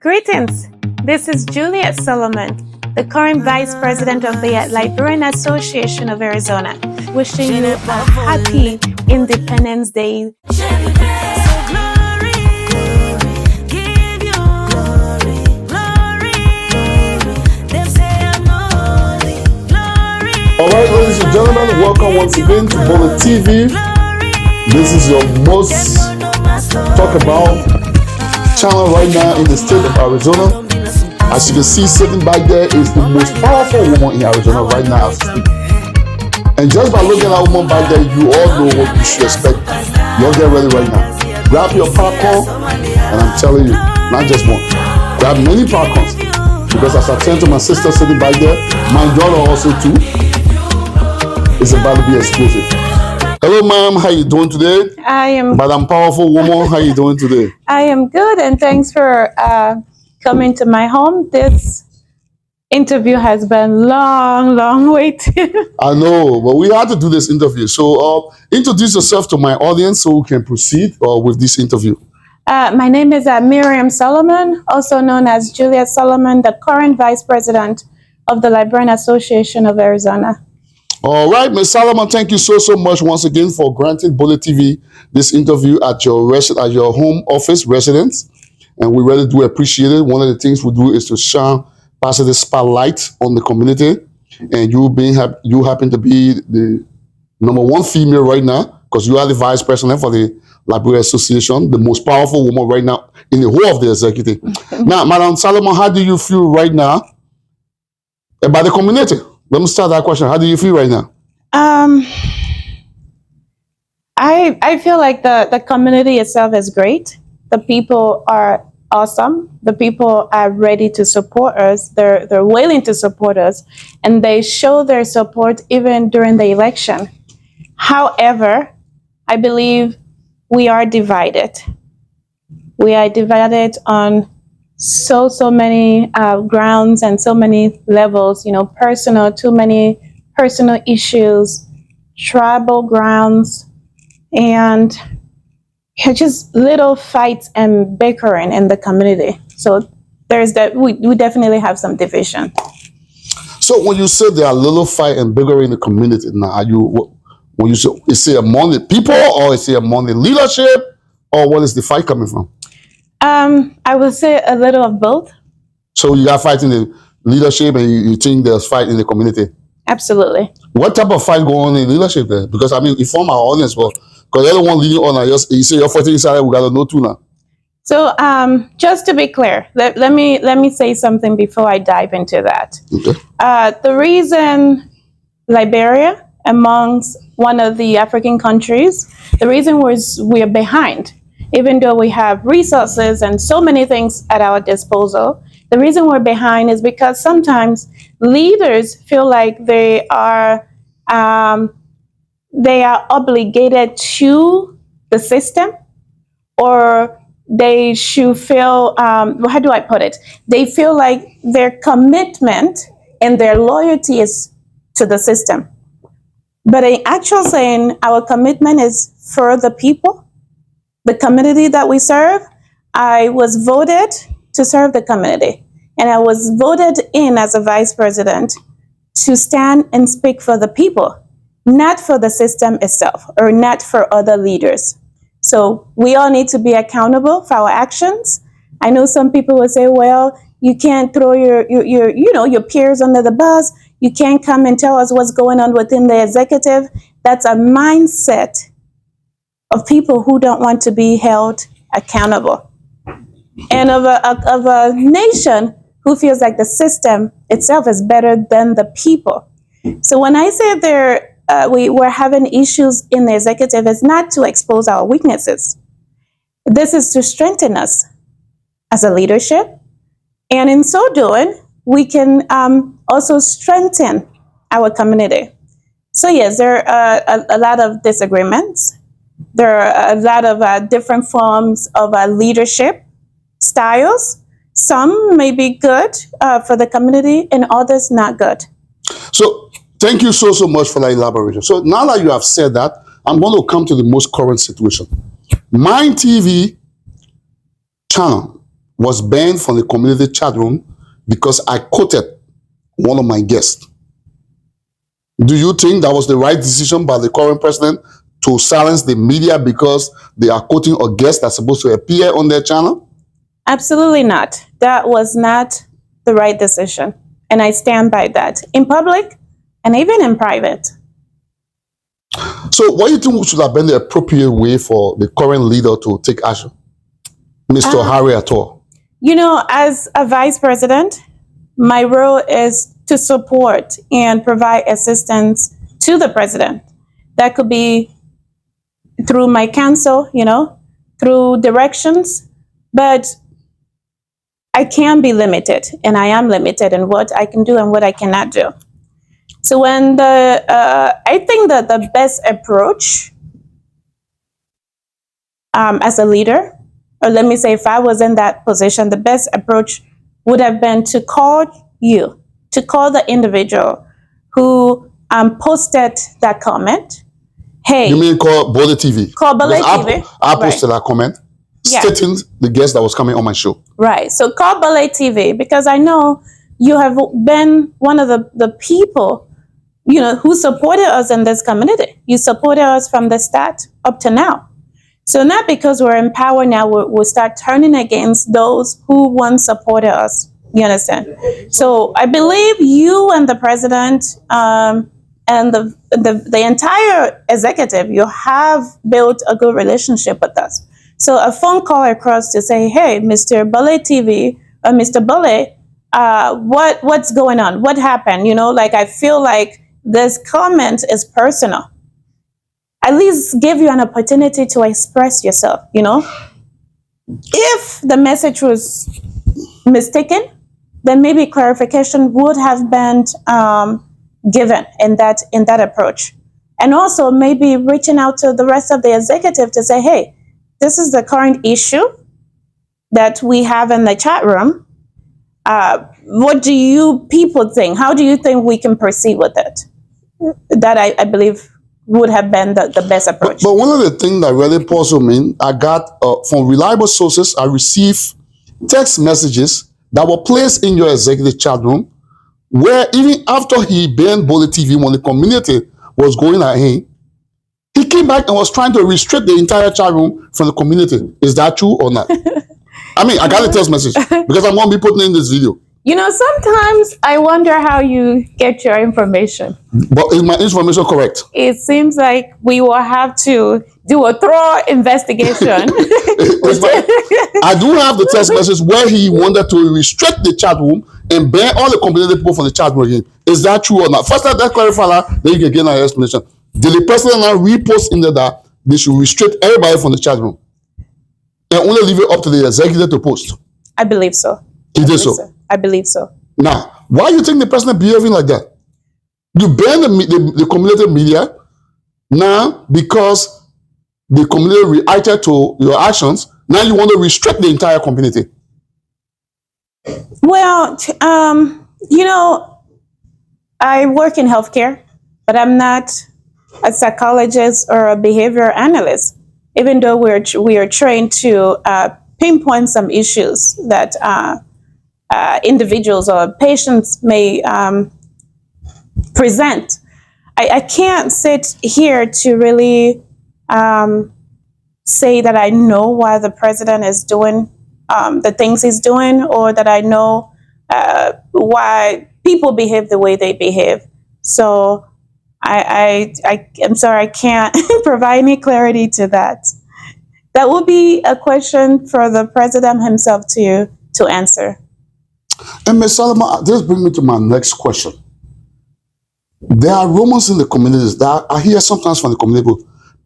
Greetings. This is Juliet Solomon, the current Vice President of the Liberian Association of Arizona, wishing you a happy Independence Day. All right, ladies and gentlemen, welcome once again to Bollitv. This is your most talked about channel right now in the state of Arizona. As you can see, sitting back there is the most powerful woman in Arizona right now as we speak. And just by looking at that woman back there, you all know what you should expect. You'll get ready right now. Grab your popcorn, and I'm telling you, not just one. Grab many popcorns. Because as I turned to my sister sitting back there, my daughter also too, it's about to be explosive. Hello, ma'am. How you doing today? Madam Powerful Woman, how you doing today? I am good, and thanks for coming to my home. This interview has been long waiting. I know, but we had to do this interview. So introduce yourself to my audience so we can proceed with this interview. My name is Mariam Solomon, also known as Juliet Solomon, the current Vice President of the Liberian Association of Arizona. All right, Ms. Solomon, thank you so much once again for granting Bollitv this interview at your home office residence. And we really do appreciate it. One of the things we do is to shine positive spotlight on the community. And you happen to be the #1 female right now, because you are the Vice President for the Liberian Association, the most powerful woman right now in the whole of the executive. Now, Madam Solomon, how do you feel right now about the community? Let me start that question. How do you feel right now? I feel like the community itself is great. The people are awesome. The people are ready to support us. They're willing to support us, and they show their support even during the election. However, I believe we are divided. We are divided on so many grounds and so many levels, too many personal issues, tribal grounds, and just little fights and bickering in the community. So there's that. We definitely have some division. So when you say there are little fight and bickering in the community, now when you say, is it among the people, or is it among the leadership, or what is the fight coming from? I would say a little of both. So you got fight in the leadership, and you think there's fight in the community? Absolutely. What type of fight going on in leadership there? Because inform our audience, well, because everyone leading on, you say you're fighting inside, we gotta know too now. So just to be clear, let me say something before I dive into that. Okay. The reason Liberia, amongst one of the African countries, the reason was we are behind. Even though we have resources and so many things at our disposal, the reason we're behind is because sometimes leaders feel like they are obligated to the system, or they should feel, how do I put it? They feel like their commitment and their loyalty is to the system. But in actual saying, our commitment is for the people, the community that we serve. I was voted to serve the community, and I was voted in as a vice president to stand and speak for the people, not for the system itself or not for other leaders. So we all need to be accountable for our actions. I know some people will say, well, you can't throw your peers under the bus. You can't come and tell us what's going on within the executive. That's a mindset of people who don't want to be held accountable, and of a nation who feels like the system itself is better than the people. So when I say we're having issues in the executive, it's not to expose our weaknesses. This is to strengthen us as a leadership, and in so doing, we can also strengthen our community. So yes, there are a lot of disagreements. There are a lot of different forms of leadership styles. Some may be good for the community, and others not good. So thank you so much for that elaboration. So now that you have said that, I'm going to come to the most current situation. Mind TV channel was banned from the community chat room because I quoted one of my guests. Do you think that was the right decision by the current president to silence the media because they are quoting a guest that's supposed to appear on their channel? Absolutely not. That was not the right decision. And I stand by that in public and even in private. So what do you think should have been the appropriate way for the current leader to take action? Mr. Harry Ator. You know, as a vice president, my role is to support and provide assistance to the president. That could be through my counsel, you know, through directions, but I can be limited, and I am limited in what I can do and what I cannot do. So when I think that the best approach as a leader, or let me say if I was in that position, the best approach would have been to call the individual who posted that comment. Hey, you mean call Bollitv? Call Bollitv. I posted that comment stating the guest that was coming on my show. Right. So call Bollitv because I know you have been one of the people, you know, who supported us in this community. You supported us from the start up to now. So not because we're in power now, we'll start turning against those who once supported us. You understand? So I believe you and the president and the entire executive, you have built a good relationship with us. So a phone call across to say, hey, Mr. Bollitv, or Mr. Bullet, what's going on? What happened? You know, like I feel like this comment is personal. At least give you an opportunity to express yourself, you know? If the message was mistaken, then maybe clarification would have been given in that approach. And also maybe reaching out to the rest of the executive to say, hey, this is the current issue that we have in the chat room. What do you people think? How do you think we can proceed with it? That I believe would have been the best approach. But one of the things that really puzzled me, I got from reliable sources, I received text messages that were placed in your executive chat room where even after he banned Bollitv when the community was going ahead, he came back and was trying to restrict the entire chat room from the community. Is that true or not? I mean, I got a text message because I'm going to be putting in this video. You know, sometimes I wonder how you get your information. But is my information correct? It seems like we will have to do a thorough investigation. I do have the text message where he wanted to restrict the chat room and ban all the community people from the chat room again. Is that true or not? First, let that clarify that, then you can get an explanation. Did the president now repost in there that they should restrict everybody from the chat room and only leave it up to the executive to post? I believe so. He did so. I believe so. Now, why do you think the president behaving like that? You ban the community media now because the community reacted to your actions. Now you want to restrict the entire community. Well, you know, I work in healthcare, but I'm not a psychologist or a behavior analyst, even though we are trained to pinpoint some issues that individuals or patients may present. I can't sit here to really say that I know why the president is doing the things he's doing, or that I know why people behave the way they behave. So I'm sorry, I can't provide any clarity to that. That would be a question for the president himself to answer. And Ms. Solomon, this brings me to my next question. There are rumors in the communities that I hear sometimes from the community.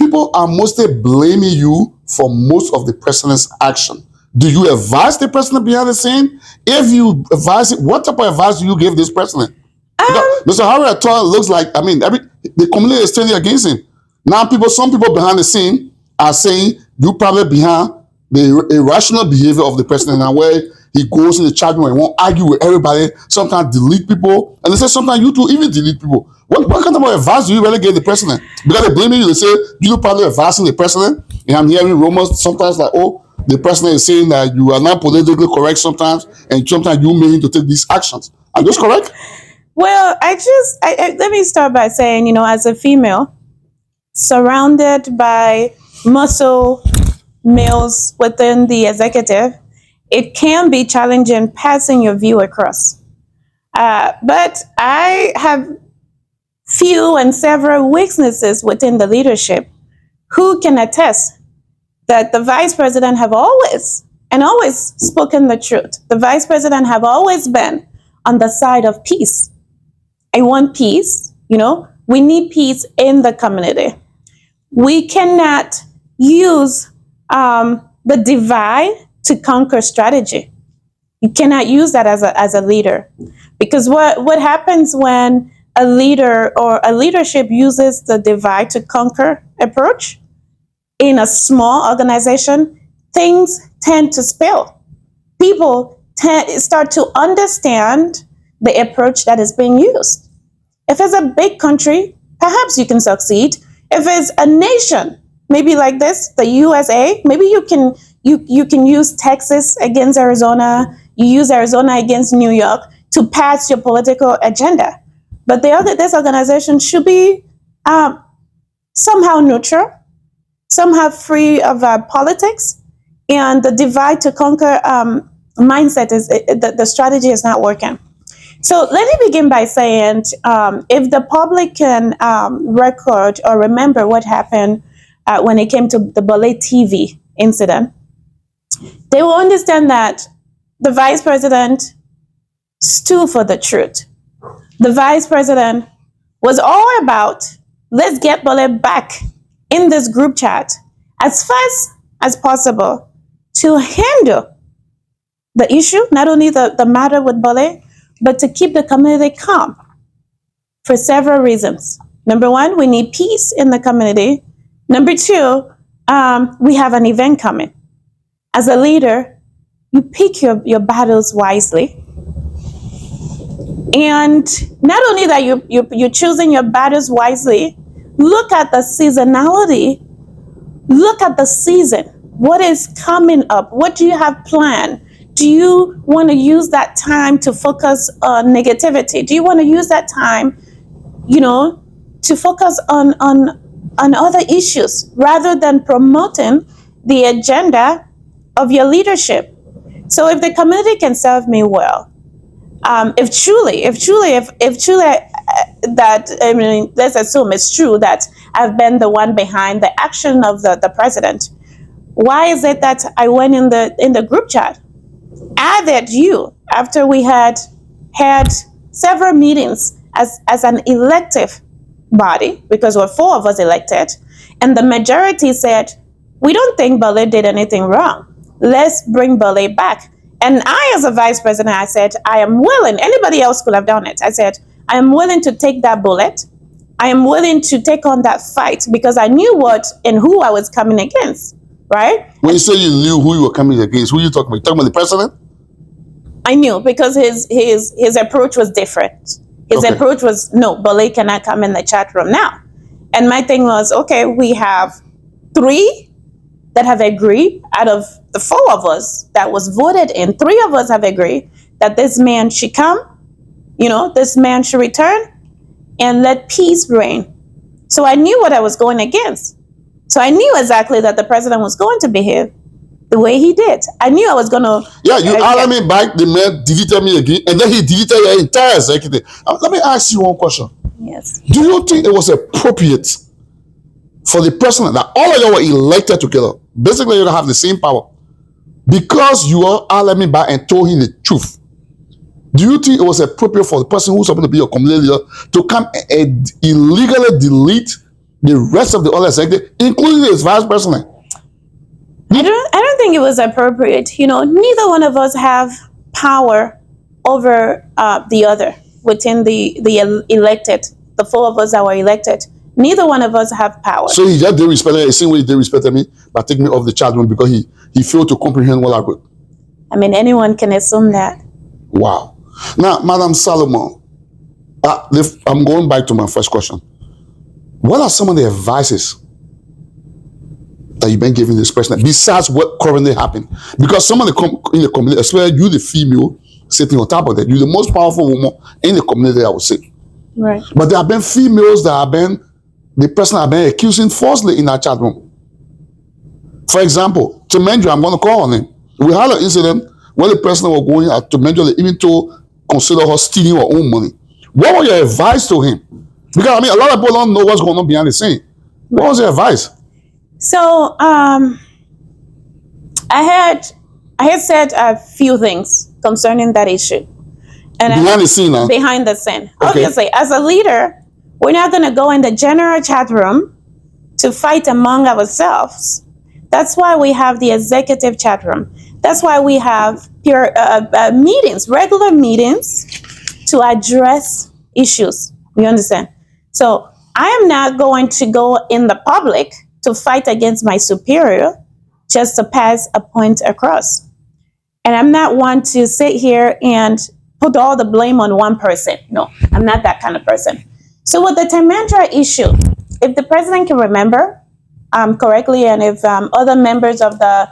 People are mostly blaming you for most of the president's action. Do you advise the president behind the scene? If you advise it, what type of advice do you give this president? Mr. Harry Ator looks like, I mean, the community is standing against him. Now some people behind the scene are saying you probably behind the irrational behavior of the president, and where he goes in the chat room and won't argue with everybody, sometimes delete people, and they say sometimes you too even delete people. What kind of advice do you really give the president? Because they blame you, they say you're probably advising the president, and I'm hearing rumors sometimes like, oh, the president is saying that you are not politically correct sometimes, and sometimes you may need to take these actions. Are those correct? Well, let me start by saying, as a female, surrounded by muscle males within the executive, it can be challenging passing your view across. But I have few and several weaknesses within the leadership who can attest that the vice president have always spoken the truth. The vice president have always been on the side of peace. I want peace. We need peace in the community. We cannot use the divide to conquer strategy. You cannot use that as a leader, because what happens when a leader or a leadership uses the divide to conquer approach in a small organization, things tend to spill. People start to understand the approach that is being used. If it's a big country, perhaps you can succeed. If it's a nation, maybe like this, the USA, maybe you can use Texas against Arizona, you use Arizona against New York to pass your political agenda. But this organization should be somehow neutral, somehow free of politics, and the divide to conquer mindset is the strategy is not working. So let me begin by saying, if the public can record or remember what happened when it came to the Bollitv incident, they will understand that the vice president stood for the truth. The vice president was all about, let's get Bollitv back in this group chat as fast as possible to handle the issue, not only the matter with Bollitv, but to keep the community calm for several reasons. Number one, we need peace in the community. Number two, we have an event coming. As a leader, you pick your battles wisely. And not only that, you're choosing your battles wisely, look at the seasonality, look at the season. What is coming up? What do you have planned? Do you want to use that time to focus on negativity? Do you want to use that time, to focus on other issues rather than promoting the agenda of your leadership? So if the community can serve me well, if truly, let's assume it's true that I've been the one behind the action of the president, why is it that I went in the group chat, added you after we had several meetings as an elective body, because we're 4 of us elected, and the majority said, we don't think Bollitv did anything wrong. Let's bring Bollitv back. And I, as a vice president, I said, I am willing, anybody else could have done it. I said, I am willing to take that bullet. I am willing to take on that fight because I knew what and who I was coming against, right? When you say you knew who you were coming against, who are you talking about? You talking about the president? I knew, because his approach was different. His approach was, no, Bollitv cannot come in the chat room now. And my thing was, okay, we have 3 that have agreed out of the 4 of us that was voted in. 3 of us have agreed that this man should come, this man should return and let peace reign. So I knew what I was going against. So I knew exactly that the president was going to behave the way he did. I knew I was going to... Yeah, you added me back, the man deleted me again, and then he deleted your entire executive. Let me ask you one question. Yes. Do you think it was appropriate for the president that all of you were elected together? Basically, you don't have the same power. Because you all let me back and told him the truth. Do you think it was appropriate for the person who's supposed to be your community leader to come and illegally delete the rest of the other executive, including his vice president? I don't think it was appropriate. Neither one of us have power over the other within the elected, the 4 of us that were elected. Neither one of us have power. So he just disrespected, the same way he disrespected me by taking me off the chat room because he failed to comprehend what I could. I mean, anyone can assume that. Wow. Now, Madam Solomon, I'm going back to my first question. What are some of the advices that you've been giving this person besides what currently happened? Because some of in the community, especially you, the female, sitting on top of that, you're the most powerful woman in the community, I would say. Right. But there have been females that have been, the person have been accusing falsely in that chat room. For example, Tandra, I'm going to call her name. We had an incident when the person was going at Tandra, they even consider her stealing her own money. What was your advice to him? Because I mean, a lot of people don't know what's going on behind the scene. What was your advice? So I had said a few things concerning that issue. And behind the scene, huh? Behind the scene. Okay. Obviously, as a leader, we're not going to go in the general chat room to fight among ourselves. That's why we have the executive chat room. That's why we have meetings, regular meetings to address issues. You understand? So I am not going to go in the public to fight against my superior just to pass a point across. And I'm not one to sit here and put all the blame on one person. No, I'm not that kind of person. So with the Tandra issue, if the president can remember correctly, and if other members of the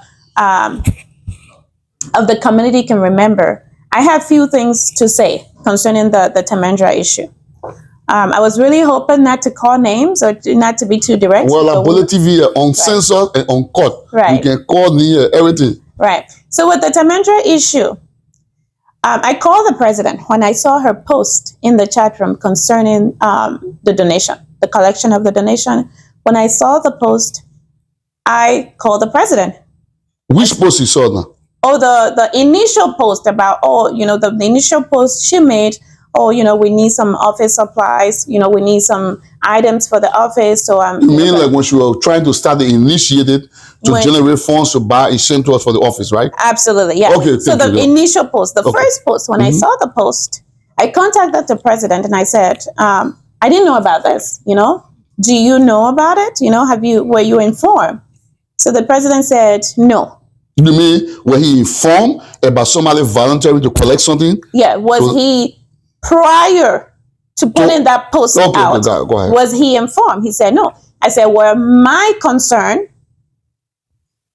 community can remember, I have few things to say concerning the Tandra issue. I was really hoping not to call names or not to be too direct. Well, Bollitv uncensored and uncut. Right. You can call me everything. Right. So with the Tandra issue, I called the president when I saw her post in the chat room concerning the donation, the collection of the donation. When I saw the post, I called the president. Which post you saw now? Oh, the initial post about, the initial post she made. Oh, we need some office supplies. We need some items for the office. So you mean like when she was trying to start the initiative to generate funds to buy essentials for the office, right? Absolutely, yeah. Okay. So the initial post, the first post, when I saw the post, I contacted the president and I said, I didn't know about this. Do you know about it? Were you informed? So the president said, no. You mean were he informed about somebody volunteering to collect something? Yeah. Was he prior to putting that post out? Go ahead. Was he informed? He said no. I said, well, my concern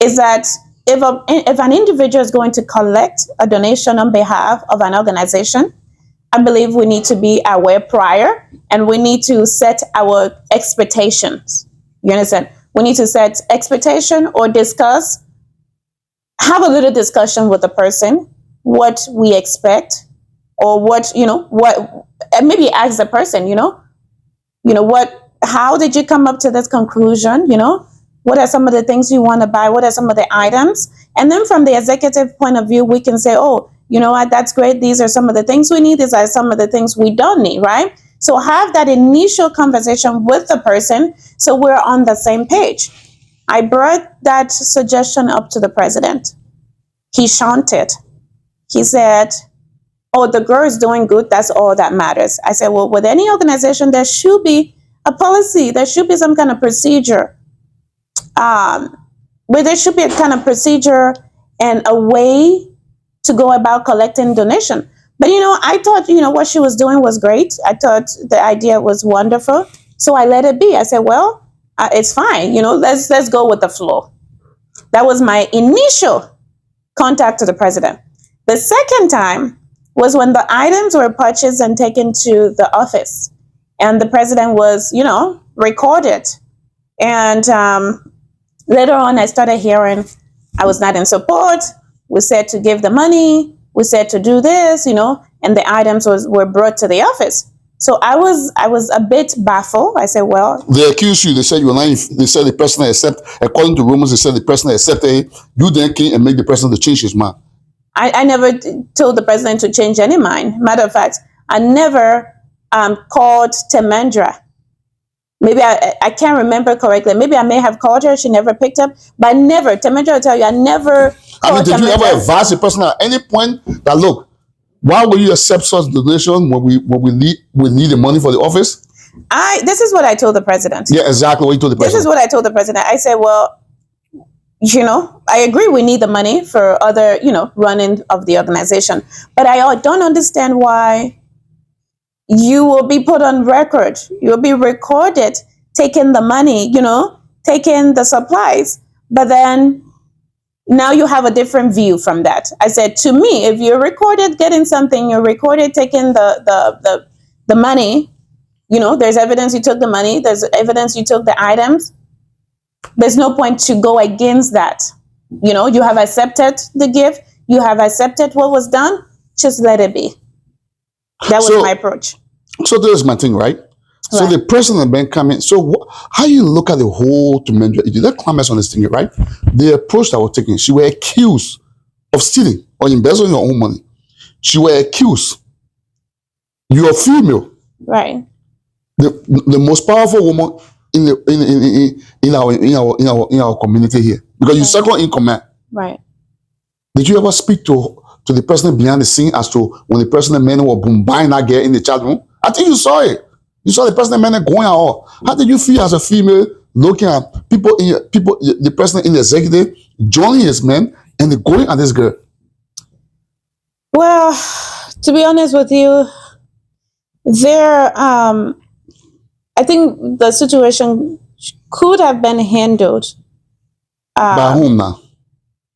is that if an individual is going to collect a donation on behalf of an organization, I believe we need to be aware prior, and we need to set our expectations. You understand? We need to set expectation or have a little discussion with the person, what we expect, or and maybe ask the person, how did you come up to this conclusion? What are some of the things you want to buy? What are some of the items? And then from the executive point of view, we can say, oh, you know what, that's great. These are some of the things we need. These are some of the things we don't need, right? So have that initial conversation with the person so we're on the same page. I brought that suggestion up to the president. He shunted. He said, oh, the girl is doing good. That's all that matters. I said, well, with any organization, there should be a policy. There should be some kind of procedure. Where there should be a kind of procedure and a way to go about collecting donation. But, I thought, what she was doing was great. I thought the idea was wonderful. So I let it be. I said, well, it's fine. Let's go with the flow. That was my initial contact to the president. The second time was when the items were purchased and taken to the office. And the president was, recorded. And later on, I started hearing I was not in support. We said to give the money. We said to do this, and the items were brought to the office. So I was a bit baffled. I said, well. They accused you. They said you were lying. They said the president according to rumors, they said the president accepted it. You then came and make the president to change his mind. I never told the president to change any mind. Matter of fact, I never called Tandra. Maybe I can't remember correctly. Maybe I may have called her. She never picked up. But Tandra will tell you, I never called did you Tandra. ever advise the person at any point that, look, why will you accept such donation when we need the money for the office? This is what I told the president. Yeah, exactly what you told the president. This is what I told the president. I said, well, I agree we need the money for other, running of the organization. But I don't understand why you will be put on record. You will be recorded taking the money, taking the supplies. But then now you have a different view from that. I said, to me, if you're recorded getting something, you're recorded taking the money, you know, there's evidence you took the money, there's evidence you took the items. There's no point to go against that. You know, you have accepted the gift, you have accepted what was done, just let it be. That was my approach. So there's my thing, right? So the person that been coming, so how you look at the whole Tandra, you did comments on this thing, right? The approach that was taken, she were accused of stealing or embezzling your own money. She were accused. You're female. Right. The most powerful woman in our community here. Because you're second in command. Right. Did you ever speak to the person behind the scene as to when the person and men were buying that girl in the chat room? I think you saw it. You saw the person and men going out. How did you feel as a female looking at the person in the executive joining his men and they're going at this girl? Well, to be honest with you, I think the situation could have been handled. By whom now?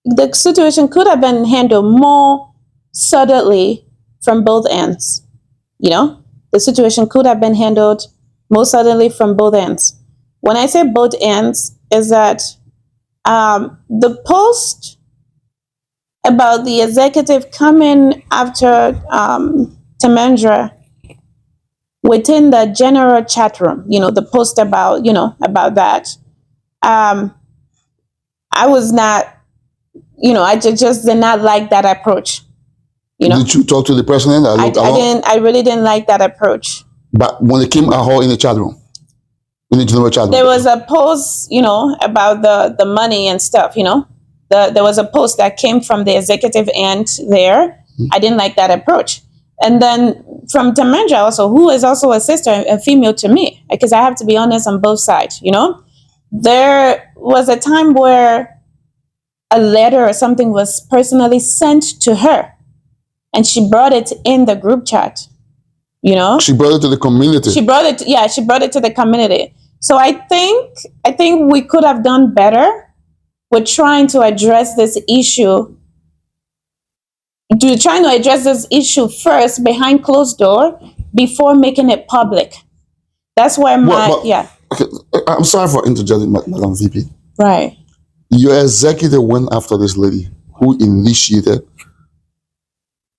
The situation could have been handled more subtly from both ends. You know, the situation could have been handled more subtly from both ends. When I say both ends, is that the post about the executive coming after Tandra within the general chat room, you know, the post about, you know, about that. I was not, you know, I just did not like that approach. You know, did you talk to the president? I really didn't like that approach. But when it came at her in the chat room, in the general chat room, there was a post, you know, about the money and stuff. You know, there was a post that came from the executive end there. Mm-hmm. I didn't like that approach. And then from Tandra also, who is also a sister, a female to me, because I have to be honest on both sides. You know, there was a time where a letter or something was personally sent to her. And she brought it in the group chat, you know? She brought it to the community. She brought it to the community. So I think we could have done better with trying to address this issue. Trying to address this issue first behind closed door before making it public. That's where Okay, I'm sorry for interjecting, Madam VP. Right. Your executive went after this lady who initiated.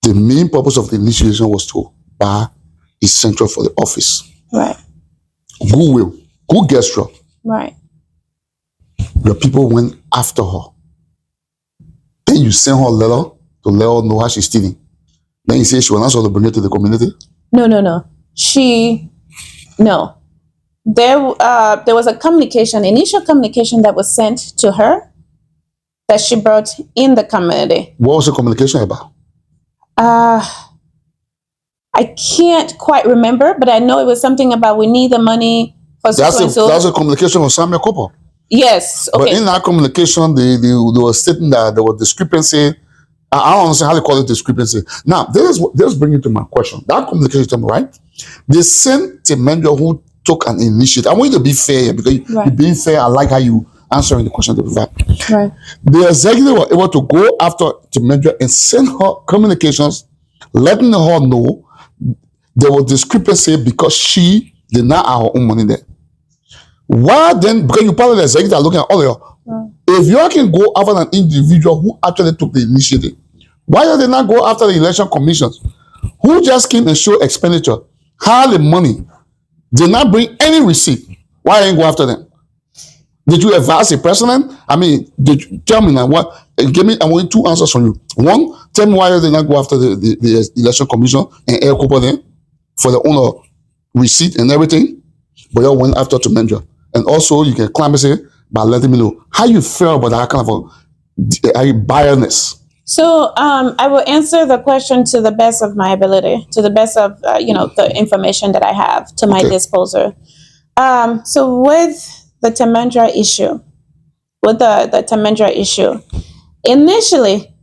The main purpose of the initiation was to buy a central for the office. Right. Good gesture. Right. Your people went after her. Then you sent her a letter to let her know how she's stealing. Then you say she was not supposed to bring it to the community? No. There was a initial communication that was sent to her that she brought in the community. What was the communication about? I can't quite remember, but I know it was something about we need the money for so. That's a communication with Samuel Cooper. Yes. Okay. But in that communication, they were stating that there was discrepancy. I don't understand how they call it discrepancy. Now, this brings me to my question. That communication, right? They sent Tandra who took an initiative. I want you to be fair because you're being fair. I like how you answering the question to provide. Right. The executive were able to go after Tandra and send her communications, letting her know there was discrepancy because she did not have her own money there. Why then? Because you part of the executive are looking at all of you. If you can go after an individual who actually took the initiative, why did they not go after the election commissions who just came and showed expenditure, had the money, did not bring any receipt? Why didn't go after them? Did you advise the president? I mean, tell me now what? Give me. I want 2 answers from you. One, tell me why did they not go after the election commission and Air Cooper then for the owner receipt and everything, but you went after Tandra. And also, you can climb and say by letting me know how you feel about that kind of a biasness. So I will answer the question to the best of my ability, to the best of the information that I have to my disposal. So with the Tandra issue, initially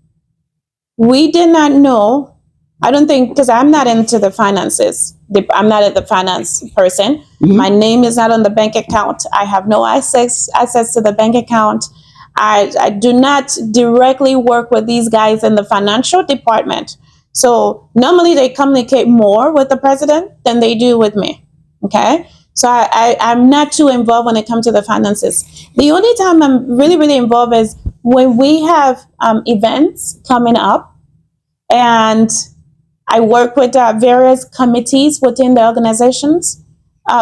we did not know. I don't think, because I'm not into the finances. I'm not the finance person. Mm-hmm. My name is not on the bank account. I have no access to the bank account. I do not directly work with these guys in the financial department. So normally they communicate more with the president than they do with me. Okay. So I'm not too involved when it comes to the finances. The only time I'm really, really involved is when we have events coming up, and I work with various committees within the organizations.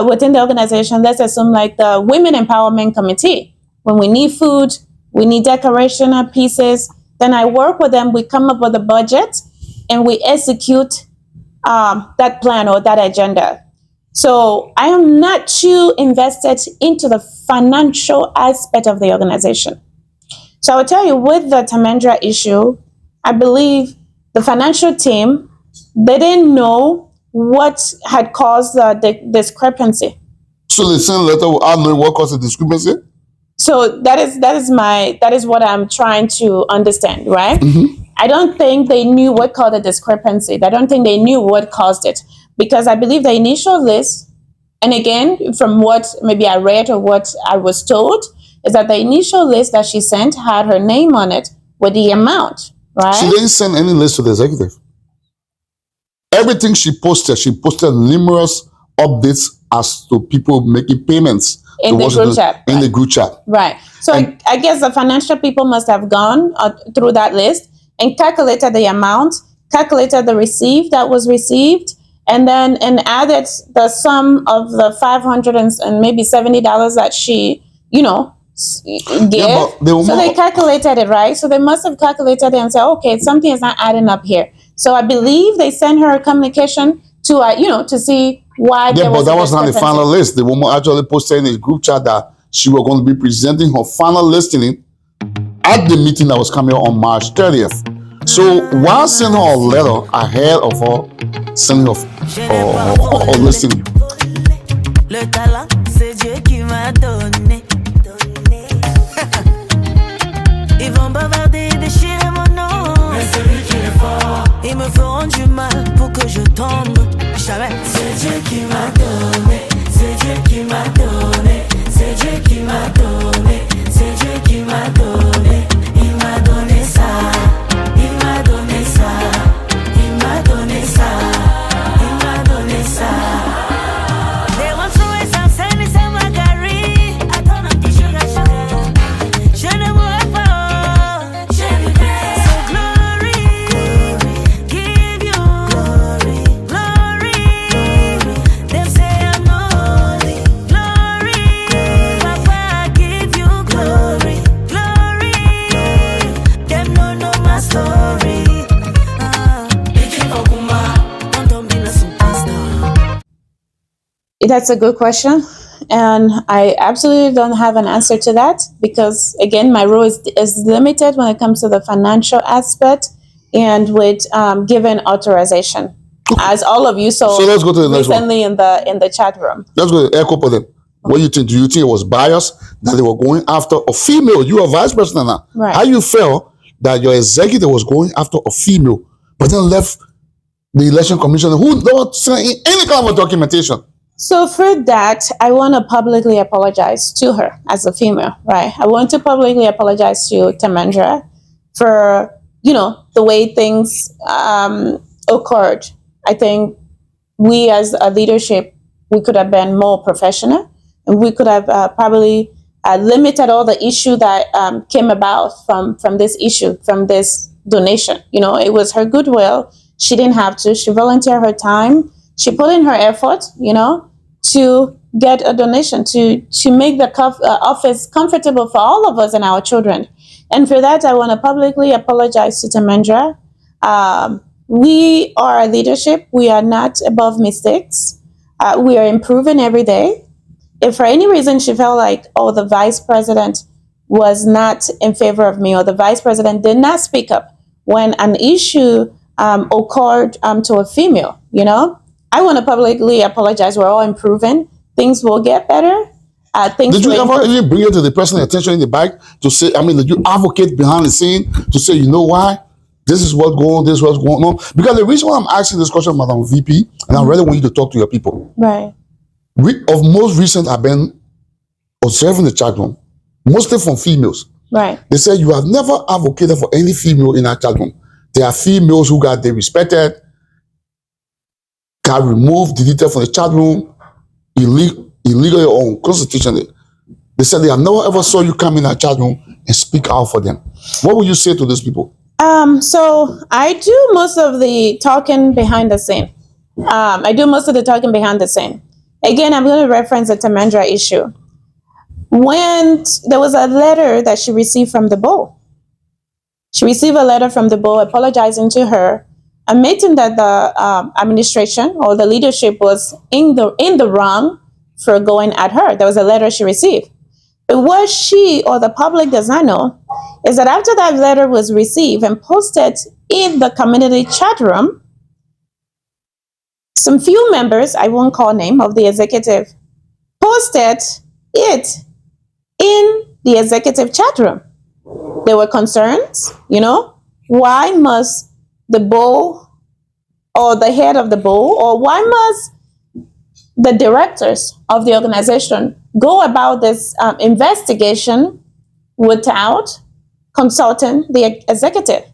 Within the organization, let's assume like the Women Empowerment Committee. When we need food, we need decoration pieces, then I work with them. We come up with a budget and we execute that plan or that agenda. So I am not too invested into the financial aspect of the organization. So I will tell you, with the Tandra issue, I believe the financial team, they didn't know what had caused the discrepancy. So they sent a letter without knowing what caused the discrepancy? So that is what I'm trying to understand, right? Mm-hmm. I don't think they knew what caused the discrepancy. I don't think they knew what caused it, because I believe the initial list, and again, from what maybe I read or what I was told, is that the initial list that she sent had her name on it with the amount, right? She didn't send any list to the executive. Everything she posted numerous updates as to people making payments in the group chat. In the group chat. Right. So I guess the financial people must have gone through that list and calculated the amount, calculated the receipt that was received, and then added the sum of the $500 and maybe $70 that she, gave. Yeah, so they calculated it, right? So they must have calculated it and said, okay, something is not adding up here. So I believe they sent her a communication to, to see why. Yeah, but that was not the final list. The woman actually posted in a group chat that she was going to be presenting her final listing at the meeting that was coming on March 30th. So while sending her a letter ahead of her sending her listing. Le talent, c'est Dieu qui m'a donné. Ils vont bavarder, déchirer mon nom. Mais celui qui est fort, ils me feront du mal pour que je tombe. Jamais. C'est Dieu qui m'a donné. C'est Dieu qui m'a donné. C'est Dieu qui m'a donné. C'est Dieu qui m'a donné. Il m'a donné ça. Il m'a donné ça. Il m'a donné ça. Il m'a donné ça. They want to waste some sand in some magari. Attends un petit sugar. Je ne mourrai pas. Je vivrai. So glory, give you glory, glory. Them say I'm holy, glory. Papa, give you glory, glory. Them don't know my story. Don't be a superstar. That's a good question. And I absolutely don't have an answer to that, because, again, my role is limited when it comes to the financial aspect and with given authorization, as all of you saw So let's go to the next one. recently in the chat room. Let's go to echo for them. What do you think? Do you think it was biased that they were going after a female? You are vice president now. Right. How you felt that your executive was going after a female, but then left the election commission who don't send any kind of documentation? So for that, I want to publicly apologize to her as a female, right? I want to publicly apologize to Tandra for, the way things occurred. I think we as a leadership, we could have been more professional, and we could have probably limited all the issue that came about from this issue, from this donation. It was her goodwill. She didn't have to. She volunteered her time. She put in her effort, to get a donation, to make the office comfortable for all of us and our children. And for that, I want to publicly apologize to Tandra. We are a leadership. We are not above mistakes. We are improving every day. If for any reason she felt like, the vice president was not in favor of me, or the vice president did not speak up when an issue occurred to a female, I want to publicly apologize. We're all improving. Things will get better. Did you ever even bring it to the person's attention in the back to say, did you advocate behind the scene to say, you know why? This is what's going on, this is what's going on? Because the reason why I'm asking this question, Madam VP, and I really want you to talk to your people. Right. Of most recent, I've been observing the chat room, mostly from females. Right. They said you have never advocated for any female in our chat room. There are females who got disrespected, got removed, deleted from the chat room, illegally or unconstitutionally. They said they have never ever saw you come in our chat room and speak out for them. What would you say to those people? So I do most of the talking behind the scene. Again, I'm going to reference the Tandra issue. When there was a letter that she received from the Bull. She received a letter from the Bull apologizing to her, admitting that the administration or the leadership was in the wrong for going at her. There was a letter she received. But what she or the public does not know is that after that letter was received and posted in the community chat room, some few members, I won't call name, of the executive posted it in the executive chat room. There were concerns, why must the Bull or the head of the Bull, or why must the directors of the organization go about this investigation without consulting the executive?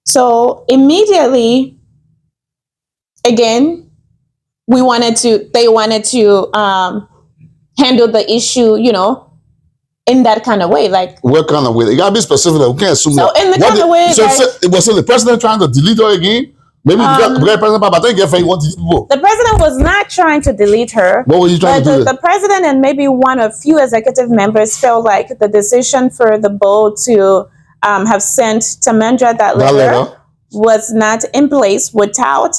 So immediately, again, they wanted to handle the issue, in that kind of way. Like, what kind of way? You gotta be specific. We can't assume so that. in the kind of way, was the president trying to delete her again? Maybe the president, but I think if he wants people. The president was not trying to delete her. What was he trying to do? The president and maybe one or few executive members felt like the decision for the Bull to have sent Tandra that letter was not in place without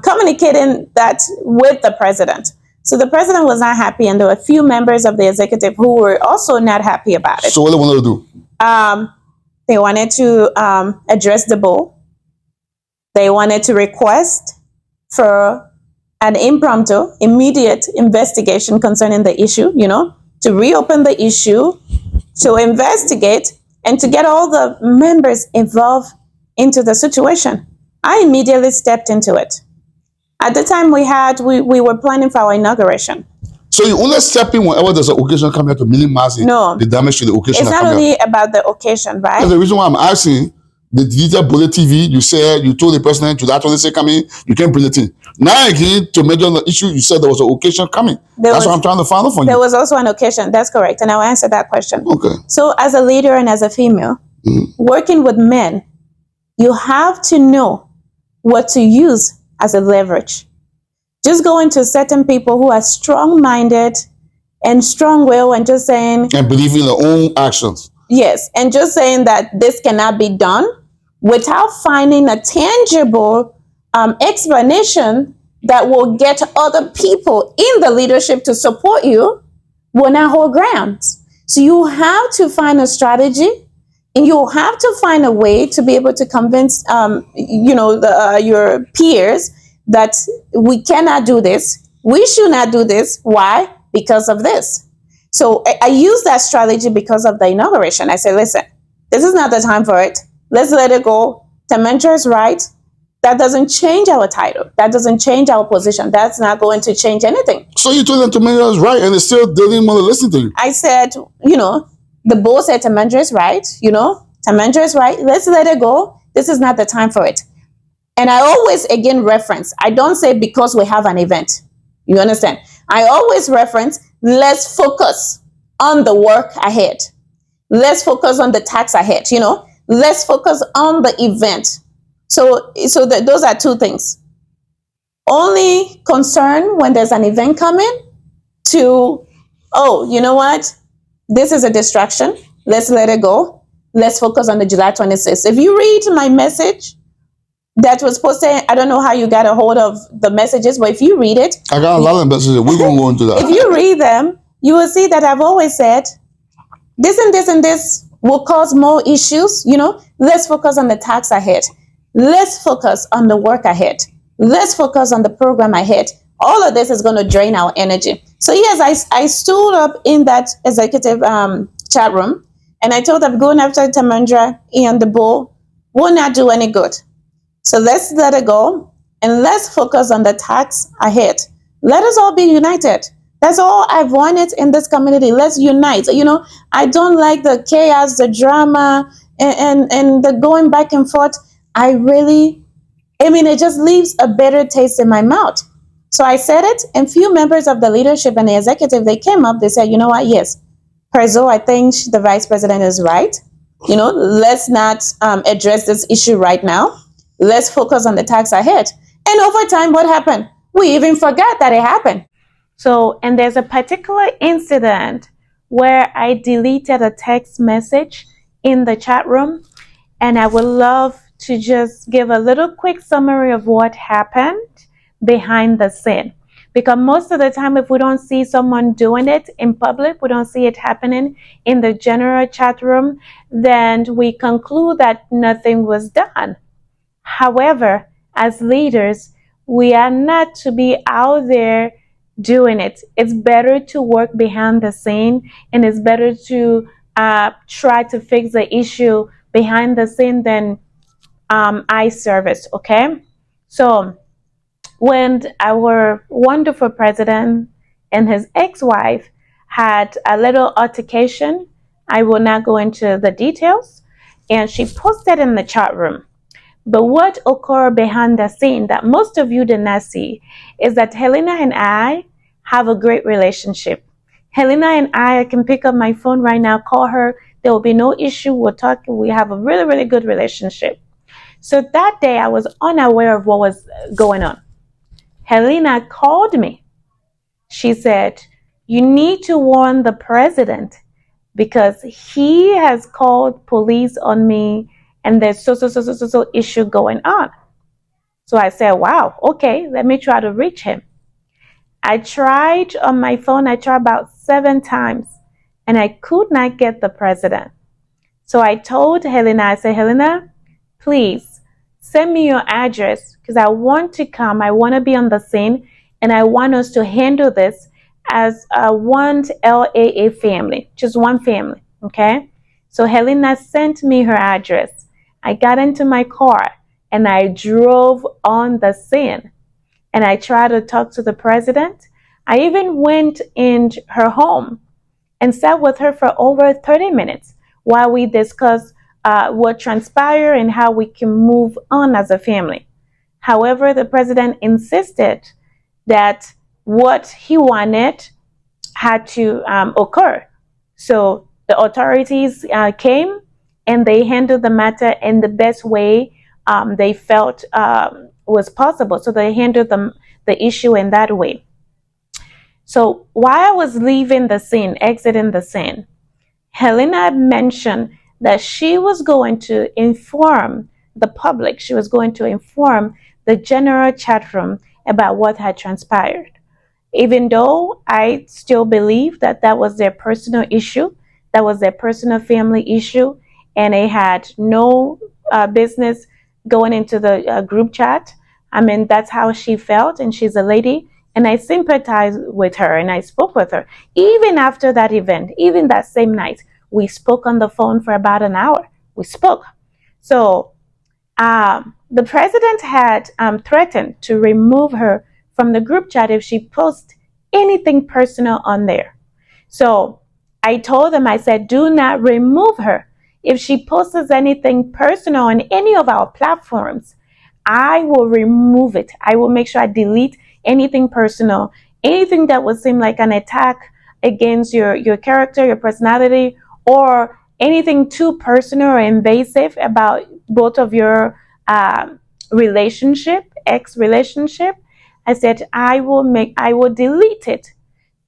communicating that with the president. So the president was not happy, and there were a few members of the executive who were also not happy about it. So what they wanted to do? They wanted to address the Bull. They wanted to request for an impromptu, immediate investigation concerning the issue, to reopen the issue, to investigate, and to get all the members involved into the situation. I immediately stepped into it. At the time we were planning for our inauguration. So you only step in whenever there's an occasion coming to minimize the damage to the occasion. It's not only about the occasion, right? That's the reason why I'm asking. The deleted Bollitv, you said, you told the president to that one, they say coming, you can't bring it in. Now again, to measure the issue, you said there was an occasion coming. That's what I'm trying to find out from you. There was also an occasion, that's correct, and I'll answer that question. Okay. So as a leader and as a female, working with men, you have to know what to use as a leverage. Just going to certain people who are strong-minded and strong-willed and just saying... And believing in their own actions. Yes, and just saying that this cannot be done without finding a tangible explanation that will get other people in the leadership to support you will not hold grounds. So you have to find a strategy, and you'll have to find a way to be able to convince your peers that we cannot do this. We should not do this. Why? Because of this. So I use that strategy because of the inauguration. I said, listen, this is not the time for it. Let's let it go. Tandra is right. That doesn't change our title. That doesn't change our position. That's not going to change anything. So you told them Tandra is right, and they didn't want to listen to you. I said, the Bull said Tandra is right. Tandra is right. Let's let it go. This is not the time for it. And I always, again, reference. I don't say because we have an event. You understand? I always reference, let's focus on the work ahead. Let's focus on the task ahead, Let's focus on the event. So those are two things. Only concern when there's an event coming to, you know what? This is a distraction. Let's let it go. Let's focus on the July 26th. If you read my message that was posted, I don't know how you got a hold of the messages, but if you read it. I got a lot of messages. We're going to go into that. If you read them, you will see that I've always said, this and this and this will cause more issues. Let's focus on the task ahead. Let's focus on the work ahead. Let's focus on the program ahead. All of this is going to drain our energy. So yes, I stood up in that executive chat room, and I told them going after Tandra and the Bull will not do any good. So let's let it go, and let's focus on the task ahead. Let us all be united. That's all I wanted in this community. Let's unite. I don't like the chaos, the drama, and the going back and forth. It just leaves a bitter taste in my mouth. So I said it, and few members of the leadership and the executive, they came up, they said, you know what, yes, Perzo, I think the vice president is right. Let's not address this issue right now. Let's focus on the tax ahead. And over time, what happened? We even forgot that it happened. So, and there's a particular incident where I deleted a text message in the chat room, and I would love to just give a little quick summary of what happened behind the scene. Because most of the time, if we don't see someone doing it in public, we don't see it happening in the general chat room, then we conclude that nothing was done. However, as leaders, we are not to be out there doing it. It's better to work behind the scene, and it's better to try to fix the issue behind the scene than eye service, okay? So when our wonderful president and his ex-wife had a little altercation, I will not go into the details, and she posted in the chat room. But what occurred behind the scene that most of you did not see is that Helena and I have a great relationship. Helena and I can pick up my phone right now, call her. There will be no issue. We'll talk. We have a really, really good relationship. So that day I was unaware of what was going on. Helena called me. She said, you need to warn the president because he has called police on me and there's so issue going on. So I said, wow, okay, let me try to reach him. I tried on my phone, I tried about 7 times, and I could not get the president. So I told Helena, I said, Helena, please send me your address because I want to come, I want to be on the scene, and I want us to handle this as one LAA family, just one family, okay? So Helena sent me her address. I got into my car and I drove on the scene and I tried to talk to the president. I even went in her home and sat with her for over 30 minutes while we discussed what transpired and how we can move on as a family. However, the president insisted that what he wanted had to occur. So the authorities came and they handled the matter in the best way they felt was possible. So they handled the issue in that way. So while I was leaving the scene, exiting the scene, Helena mentioned that she was going to inform the public, she was going to inform the general chat room about what had transpired. Even though I still believe that that was their personal issue, that was their personal family issue, and they had no business going into the group chat. I mean, that's how she felt, and she's a lady, and I sympathized with her, and I spoke with her. Even after that event, even that same night, we spoke on the phone for about an hour. We spoke. So the president had threatened to remove her from the group chat if she posts anything personal on there. So I told them, I said, do not remove her. If she posts anything personal on any of our platforms, I will remove it. I will make sure I delete anything personal, anything that would seem like an attack against your character, your personality, or anything too personal or invasive about both of your ex-relationship. I said, I will delete it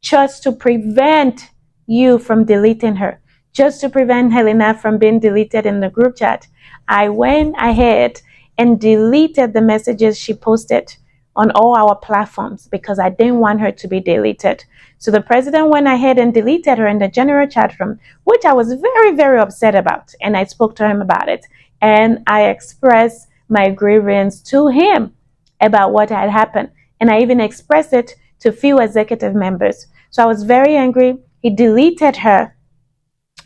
just to prevent you from deleting her. Just to prevent Helena from being deleted in the group chat, I went ahead and deleted the messages she posted on all our platforms because I didn't want her to be deleted. So the president went ahead and deleted her in the general chat room, which I was very, very upset about. And I spoke to him about it. And I expressed my grievance to him about what had happened. And I even expressed it to few executive members. So I was very angry. He deleted her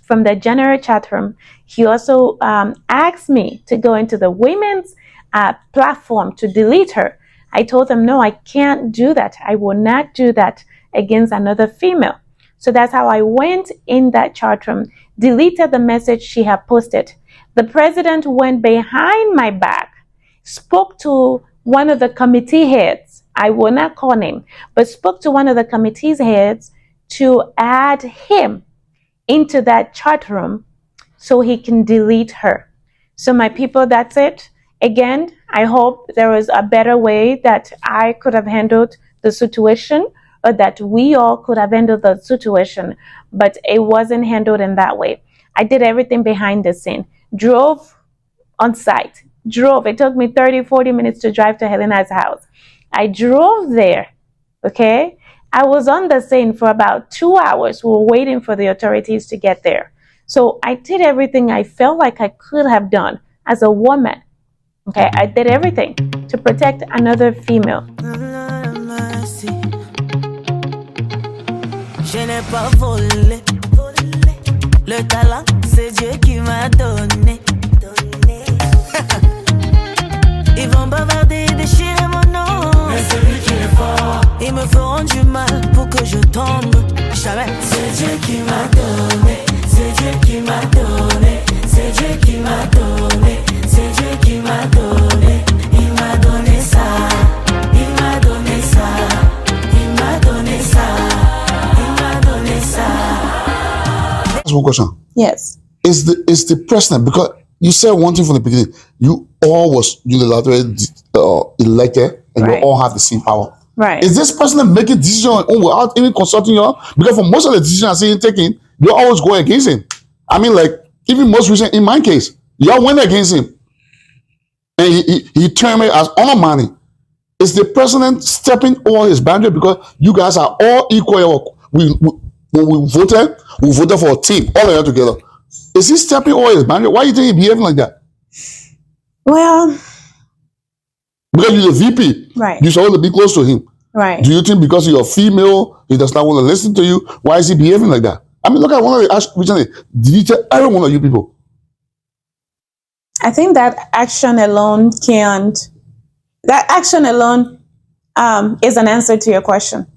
from the general chat room. He also asked me to go into the women's platform to delete her. I told him, no, I can't do that. I will not do that. against another female. So that's how I went in that chat room, deleted the message she had posted. The president went behind my back, spoke to one of the committee heads. I will not call him, but spoke to one of the committee's heads to add him into that chat room so he can delete her. So my people, that's it. Again, I hope there was a better way that I could have handled the situation, or that we all could have handled the situation, but it wasn't handled in that way. I did everything behind the scene, drove on site, it took me 30, 40 minutes to drive to Helena's house. I drove there, okay? I was on the scene for about 2 hours. We were waiting for the authorities to get there. So I did everything I felt like I could have done as a woman. Okay, I did everything to protect another female. Je n'ai pas volé. Le talent, c'est Dieu qui m'a donné. Ils vont bavarder, déchirer mon nom. Mais celui qui est fort, ils me feront du mal pour que je tombe. Jamais. C'est Dieu qui m'a donné. C'est Dieu qui m'a donné. C'est Dieu qui m'a donné. C'est Dieu qui m'a donné. Il m'a donné ça. Il m'a donné ça. Il m'a donné ça. Il m'a donné ça. That's one question. Yes. Is the president, because you said one thing from the beginning, you all was unilaterally elected and Right. you all have the same power. Right. Is this president making decisions on his own without even consulting you all? Because for most of the decisions I see him taking, you're always going against him. I mean, like, even most recent in my case, y'all went against him. And he termed it as honor money. Is the president stepping over his boundary because you guys are all equal? When we voted for a team, all of you together. Is he stepping over his boundary? Why do you think he's behaving like that? Well, Because you're the VP. right. You're supposed to be close to him. Right. Do you think because you're a female, he does not want to listen to you? Why is he behaving like that? I mean, look at one of the actions recently. Deleted every one of you people. I think that action alone is an answer to your question.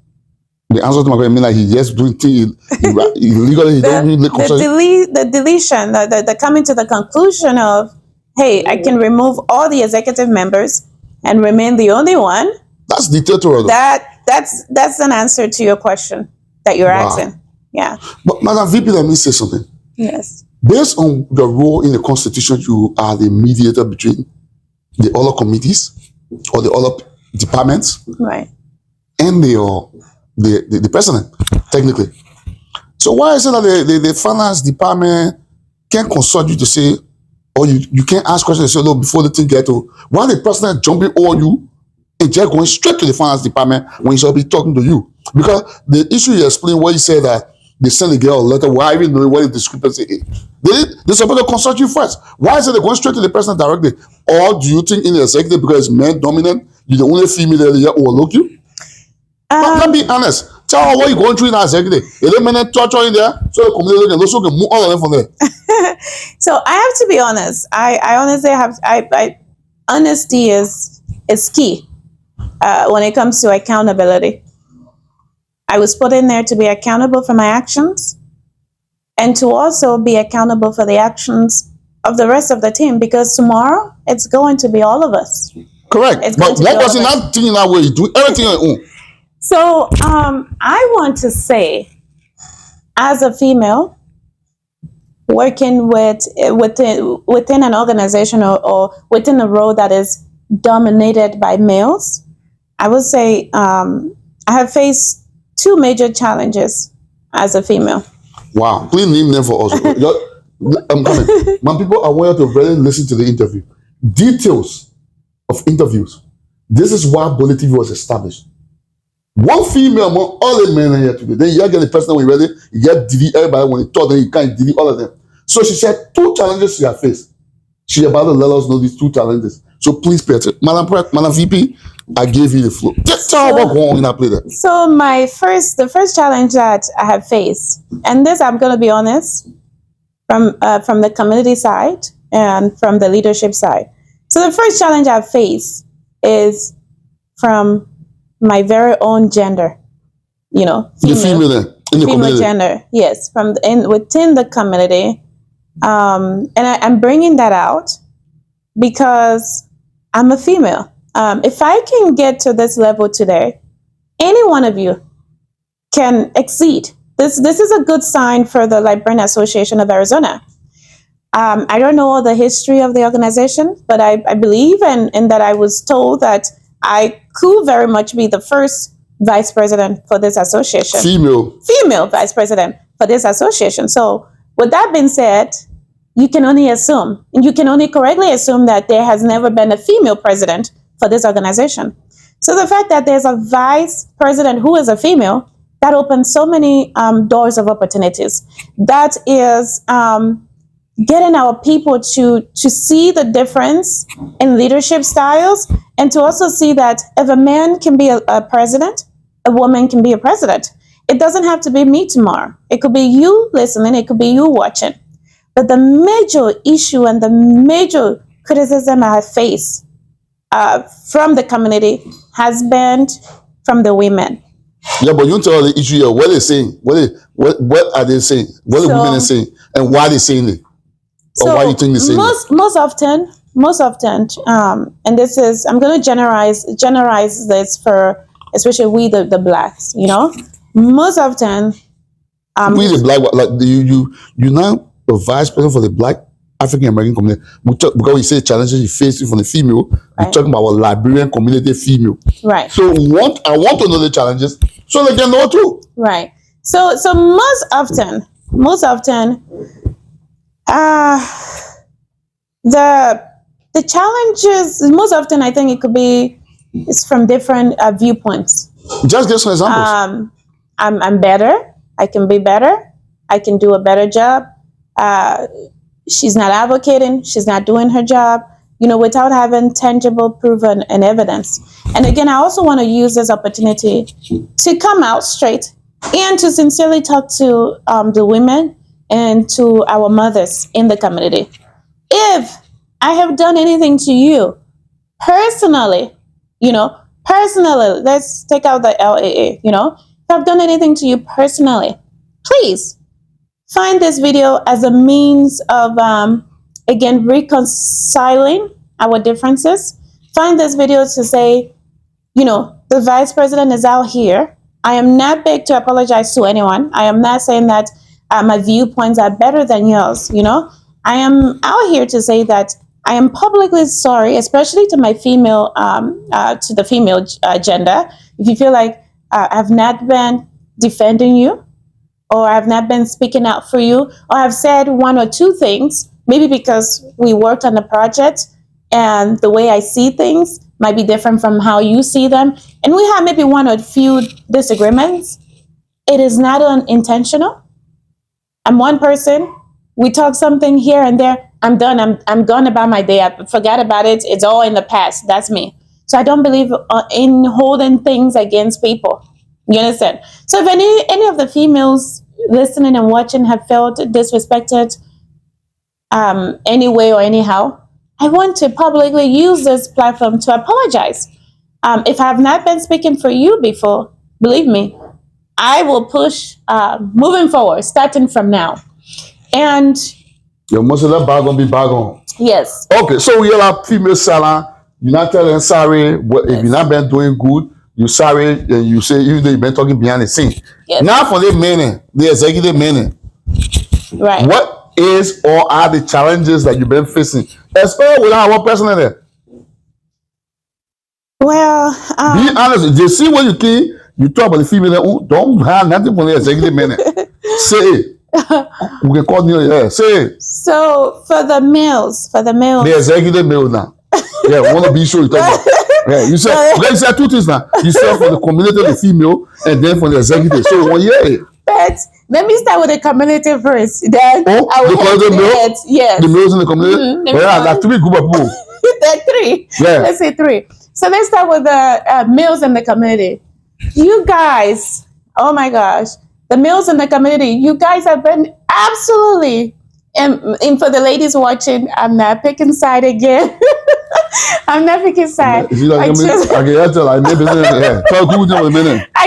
The answer to my question, I mean, like, he just doing things illegally. He don't really concern. The deletion, the coming to the conclusion of, hey, I can remove all the executive members and remain the only one. That's dictatorial. That's an answer to your question that you're Wow. asking. Yeah. But Madam VP, let me say something. Yes. Based on the role in the Constitution, you are the mediator between the other committees or the other departments Right. and the president, technically. So why is it that the finance department can't consult you to say, or you can't ask questions and say, look, before the thing get to, why the president jumping over you and just going straight to the finance department when he should be talking to you? Because the issue you explained where you said that they send the girl a letter, why even know what the discrepancy is? They're supposed to consult you first. Why is it they're going straight to the president directly? Or do you think in the executive, because it's men dominant, you're the only female there that overlook you? But let me be honest. Tell her what you're going through in that executive. Is there men torture in there? So the community can also move all of them from there. So I have to be honest. I honestly have. Honesty is key when it comes to accountability. I was put in there to be accountable for my actions and to also be accountable for the actions of the rest of the team, because tomorrow it's going to be all of us. Correct. It's But going to be one all person of us. not thinking that way, you do everything on your own. So I want to say, as a female working within an organization or within a role that is dominated by males, I would say I have faced two major challenges as a female. Wow. Please name them for us. I'm coming. My people, I want you to really listen to the interview. Details of interviews. This is why Bollitv was established. One female among all the men here today. Then you get the person when you're ready, you get delete everybody when you talk, then you can't delete all of them. So she said two challenges she has faced. She about to let us know these two challenges. So please pay attention. Madam VP, I gave you the floor. Just tell her what's going on in that play there. So the first challenge that I have faced, and this I'm going to be honest, from the community side and from the leadership side. So the first challenge I've faced is from my very own gender. The female then, in the female community. gender, yes, within the community. And I'm bringing that out because I'm a female. If I can get to this level today, any one of you can exceed. This is a good sign for the Liberian Association of Arizona. I don't know the history of the organization, but I believe and that I was told that I could very much be the first vice president for this association. Female vice president for this association. So with that being said, you can only assume, and you can only correctly assume that there has never been a female president for this organization. So the fact that there's a vice president who is a female, that opens so many doors of opportunities. That is getting our people to see the difference in leadership styles, and to also see that if a man can be a president, a woman can be a president. It doesn't have to be me tomorrow. It could be you listening, it could be you watching. But the major issue and the major criticism I have faced from the community has been from the women. Yeah, but you tell the issue here. What are they saying? What are they saying? What are women saying? And why are they saying it? Or why do you think they're saying it? Most often, and this is, I'm going to generalize this for especially we the blacks, most often. We the black, like you now the vice president for the black African American community. Because you say challenges you face from the female, you're talking about our Liberian community female. Right. So I want to know the challenges so they can know too. Right. So most often, the challenges, most often I think it's from different viewpoints. Just give some examples. I'm better. I can be better. I can do a better job. She's not advocating. She's not doing her job, without having tangible proof and evidence. And again, I also want to use this opportunity to come out straight and to sincerely talk to the women and to our mothers in the community. If I have done anything to you personally, let's take out the LAA, if I've done anything to you personally, please find this video as a means of, again, reconciling our differences. Find this video to say, the vice president is out here. I am not big to apologize to anyone. I am not saying that my viewpoints are better than yours, I am out here to say that I am publicly sorry, especially to my female, to the female gender. If you feel like I've not been defending you, or I've not been speaking out for you, or I've said one or two things, maybe because we worked on the project and the way I see things might be different from how you see them, and we have maybe one or few disagreements, it is not unintentional. I'm one person. We talk something here and there. I'm done. I'm gone about my day. I forgot about it. It's all in the past. That's me. So I don't believe in holding things against people. You understand? So if any of the females listening and watching have felt disrespected any way or anyhow, I want to publicly use this platform to apologize. If I have not been speaking for you before, believe me, I will push moving forward, starting from now. And your most of that bag gonna be bag on. Yes. Okay, so we have female salon. You're not telling sorry. If you're not been doing good, you sorry, and you say even though you've been talking behind the scene. Yes. Now for the meaning, the executive meaning. Right. What is or are the challenges that you've been facing? Especially without one person in there. Well, be honest. You see what you can. You talk about the female. Don't have nothing for the executive meaning. Say it. We can call you. Yeah. Say it. So for the males, the executive male now. Yeah, want to be sure you talk about. Yeah, you said two things now. You said for the community, the female, and then for the executive. So But let me start with the community first. Then I will the male. Yes. The males in the community. Mm-hmm. Yeah, like 3 group of people. There are 3. Yeah. Let's say 3. So let's start with the males in the community. You guys, oh my gosh, the males in the community, you guys have been absolutely, and for the ladies watching, I'm not picking side again. I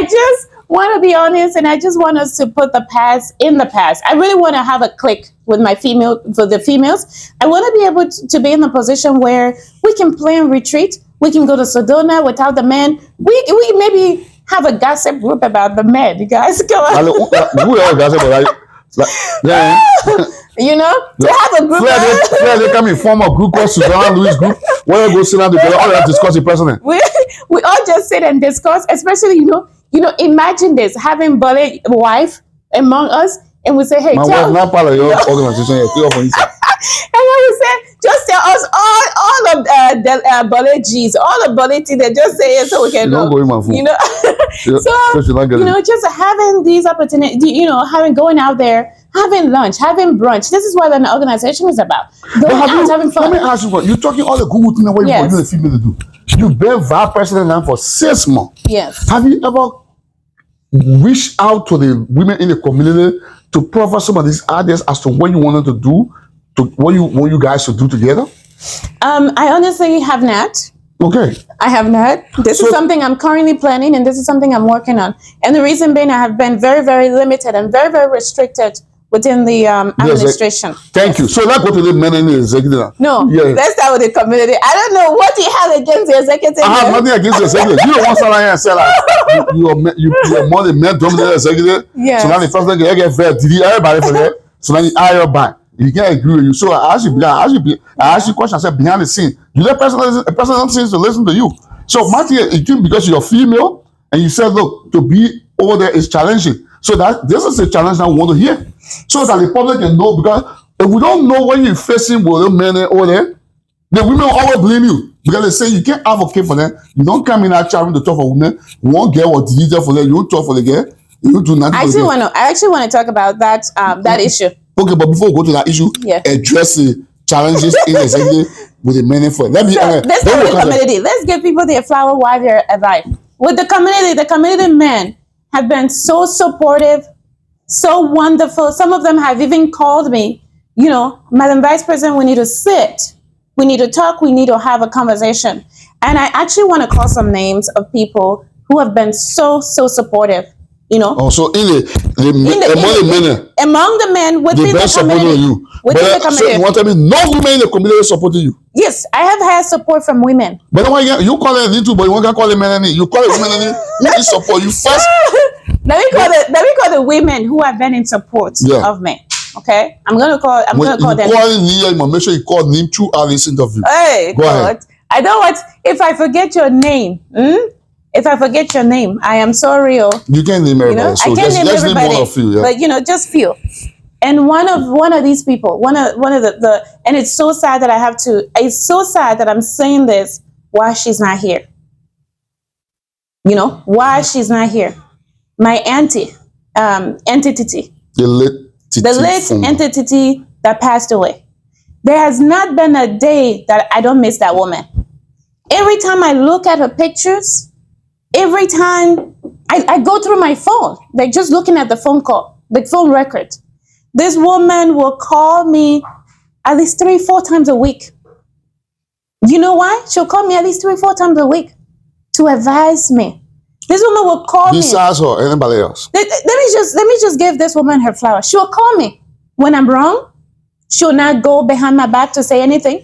just want to be honest, and I just want us to put the past in the past. I really want to have a click with the females. I want to be able to be in a position where we can plan retreat. We can go to Sedona without the men. We maybe have a gossip group about the men. You guys go on. Who else gossip about? Yeah. You know, to have a group. They come in form of group called Suzanne Louis group. Where we go sit down together, all discuss the president. We all just sit and discuss, especially you know. Imagine this: having Bollitv wife among us, and we say, "Hey, my tell wife not part of your organization. You're clear for inside." And then we say, just tell us all of the Bollitv G's, all the Bollitv. They just say it so we can know. Don't go in my phone. You know, so just having these opportunities, having going out there, having lunch, having brunch. This is what an organization is about. Going out, having fun. Let me ask you what you're talking all the good things what you want the female to do. You've been vice president now for 6 months. Yes. Have you ever reached out to the women in the community to provide some of these ideas as to what you wanted to do, to what you want you guys to do together? I honestly have not. Okay. I have not. This is something I'm currently planning, and this is something I'm working on. And the reason being, I have been very, very limited and very, very restricted within the administration. Thank you. So let's go to the men in the executive. No, let's start with the community. I don't know what you have against the executive. I have nothing against the executive. You don't want somebody and say like you're more the men dominated executive. Yeah. So now the first thing you get fair, everybody for that. So now you hire your bank. You can't agree with you. So I ask you question. I said behind the scene, you let a person seems to listen to you. So Marty, because you're female and you said, look, to be over there is challenging. So that this is a challenge that we want to hear. So that the public can know, because if we don't know when you're facing with the men over there, the women will always blame you. Because they say you can't advocate for them. You don't come in that charity to talk for women. You won't get what deleted for them. You don't talk for the girl. You don't do nothing. I actually want to talk about that that issue. Okay, but before we go to that issue, address the challenges in the executive with the men for it. Let's start with the community. Let's give people their flower while they're alive. With the community men have been so supportive, so wonderful. Some of them have even called me, Madam Vice President, we need to sit. We need to talk. We need to have a conversation. And I actually want to call some names of people who have been so supportive. Also among the men within the community. You. So you want to tell me no women in the community supporting you? Yes, I have had support from women. But then you call it into, but you want to call it men any. You call it women any. Who is support you first? Let me call the women who have been in support of me. Okay, I'm gonna call them. Make sure you call name throughout this interview. Hey, go ahead. I don't want. If I forget your name, I am sorry. You can't name everybody. So I can't name everybody. Name one of you, but just few. And one of these people, one of the, and it's so sad that I have to. It's so sad that I'm saying this while she's not here. Why she's not here. My entity, the late entity that passed away. There has not been a day that I don't miss that woman. Every time I look at her pictures, every time I go through my phone, like just looking at the phone record, this woman will call me at least 3-4 times a week. You know why? She'll call me at least 3-4 times a week to advise me. This woman will call me. Besides her, anybody else? Let me just give this woman her flowers. She'll call me when I'm wrong. She'll not go behind my back to say anything.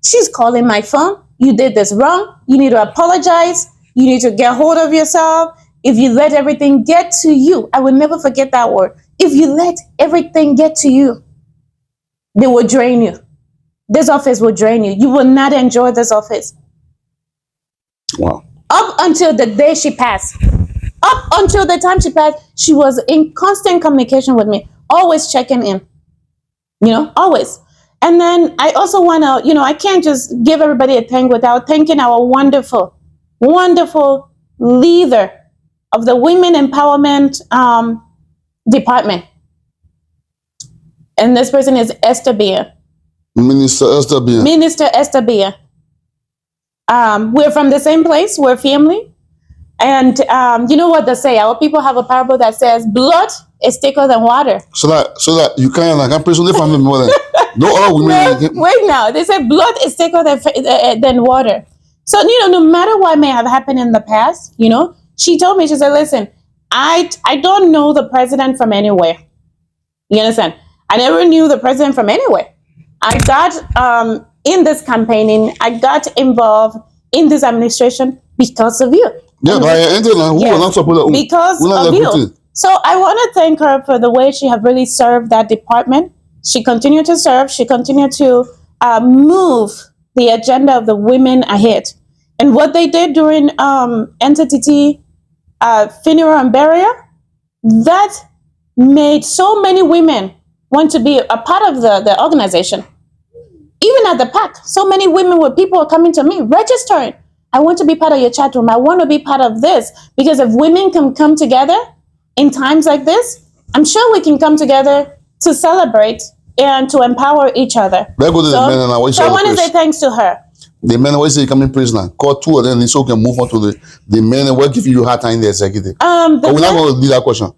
She's calling my phone. You did this wrong. You need to apologize. You need to get hold of yourself. If you let everything get to you, I will never forget that word. If you let everything get to you, they will drain you. This office will drain you. You will not enjoy this office. Wow. Up until the day she passed, up until the time she passed, she was in constant communication with me, always checking in, always. And then I also want to, I can't just give everybody a thank without thanking our wonderful, wonderful leader of the Women Empowerment Department. And this person is Esther Beer. Minister Esther Beer. Minister Esther Beer. We're from the same place. We're family. And you know what they say? Our people have a parable that says, blood is thicker than water. So that you can't personally family more than no other women. Wait now. They say blood is thicker than water. So, no matter what may have happened in the past, she told me, she said, listen, I don't know the president from anywhere. You understand? I never knew the president from anywhere. I got in this campaigning, I got involved in this administration because of you. Yeah, but because of you. So I want to thank her for the way she have really served that department. She continued to serve. She continued to move the agenda of the women ahead. And what they did during NTTT funeral and burial, that made so many women want to be a part of the organization. Even at the PAC, so many women people were coming to me, registering. I want to be part of your chat room. I want to be part of this. Because if women can come together in times like this, I'm sure we can come together to celebrate and to empower each other. Let's go to the men and I want to say thanks to her. The men always say you come in prisoner. Call two of them so we can move on to the men and what give you a hard time in the executive. We're not going to do that question.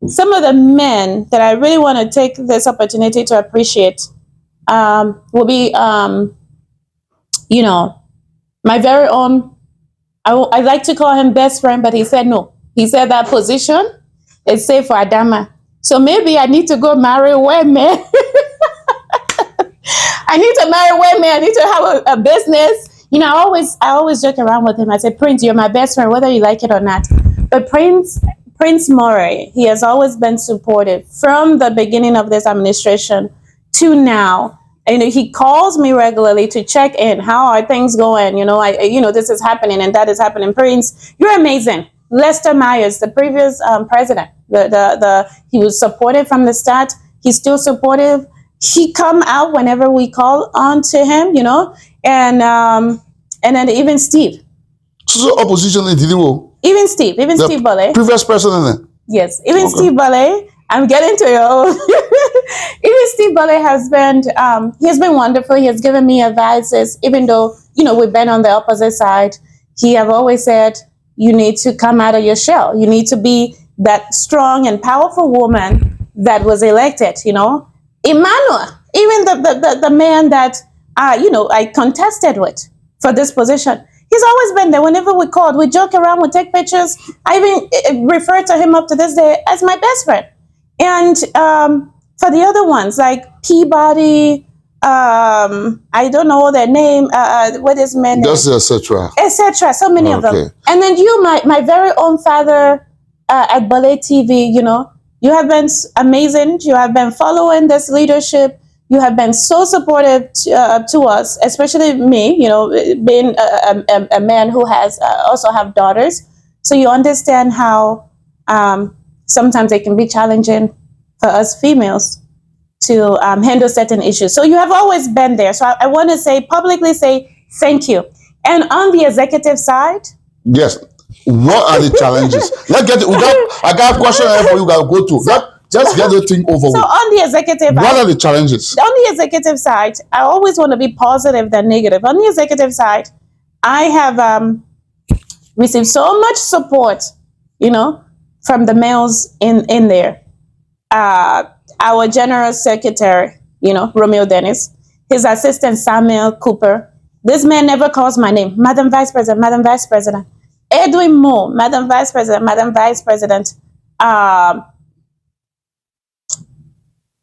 Some of the men that I really want to take this opportunity to appreciate will be, you know, my very own, I like to call him best friend, but he said no. He said that position is safe for Adama. So maybe I need to go marry a white man. I need to marry a white man. I need to have a business. You know, I always joke around with him. I say, Prince, you're my best friend, whether you like it or not. But Prince Murray, he has always been supportive from the beginning of this administration to now. And he calls me regularly to check in. How are things going? You know, this is happening and that is happening. Prince, you're amazing. Lester Myers, the previous president, he was supportive from the start. He's still supportive. He come out whenever we call on to him, you know, and then even Steve. So opposition even Steve Bollitv. Previous president. Yes, even okay. Steve Bollitv. I'm getting to it. Even Steve Bollitv has been, he has been wonderful. He has given me advices, even though, you know, we've been on the opposite side. He have always said, you need to come out of your shell. You need to be that strong and powerful woman that was elected, you know. Emmanuel, even the man that, you know, I contested with for this position. He's always been there. Whenever we called, we joke around, we take pictures. I even refer to him up to this day as my best friend. And for the other ones, like Peabody, I don't know their name. What is his name? Just etc. Etc. So many of them. And then you, my very own father at Bollitv, you know, you have been amazing. You have been following this leadership. You have been so supportive to us, especially me, you know, being a man who has also have daughters. So you understand how sometimes it can be challenging for us females to handle certain issues. So you have always been there. So I want to publicly say thank you. And on the executive side. Yes. What are the challenges? Let's get it. I got a question for you guys to go to. Just get the thing over with. So on the executive, what are the challenges? On the executive side, I always want to be positive than negative. On the executive side, I have received so much support, you know, from the males in there. Our general secretary, you know, Romeo Dennis, his assistant Samuel Cooper. This man never calls my name, Madam Vice President, Madam Vice President. Edwin Moore, Madam Vice President, Madam Vice President.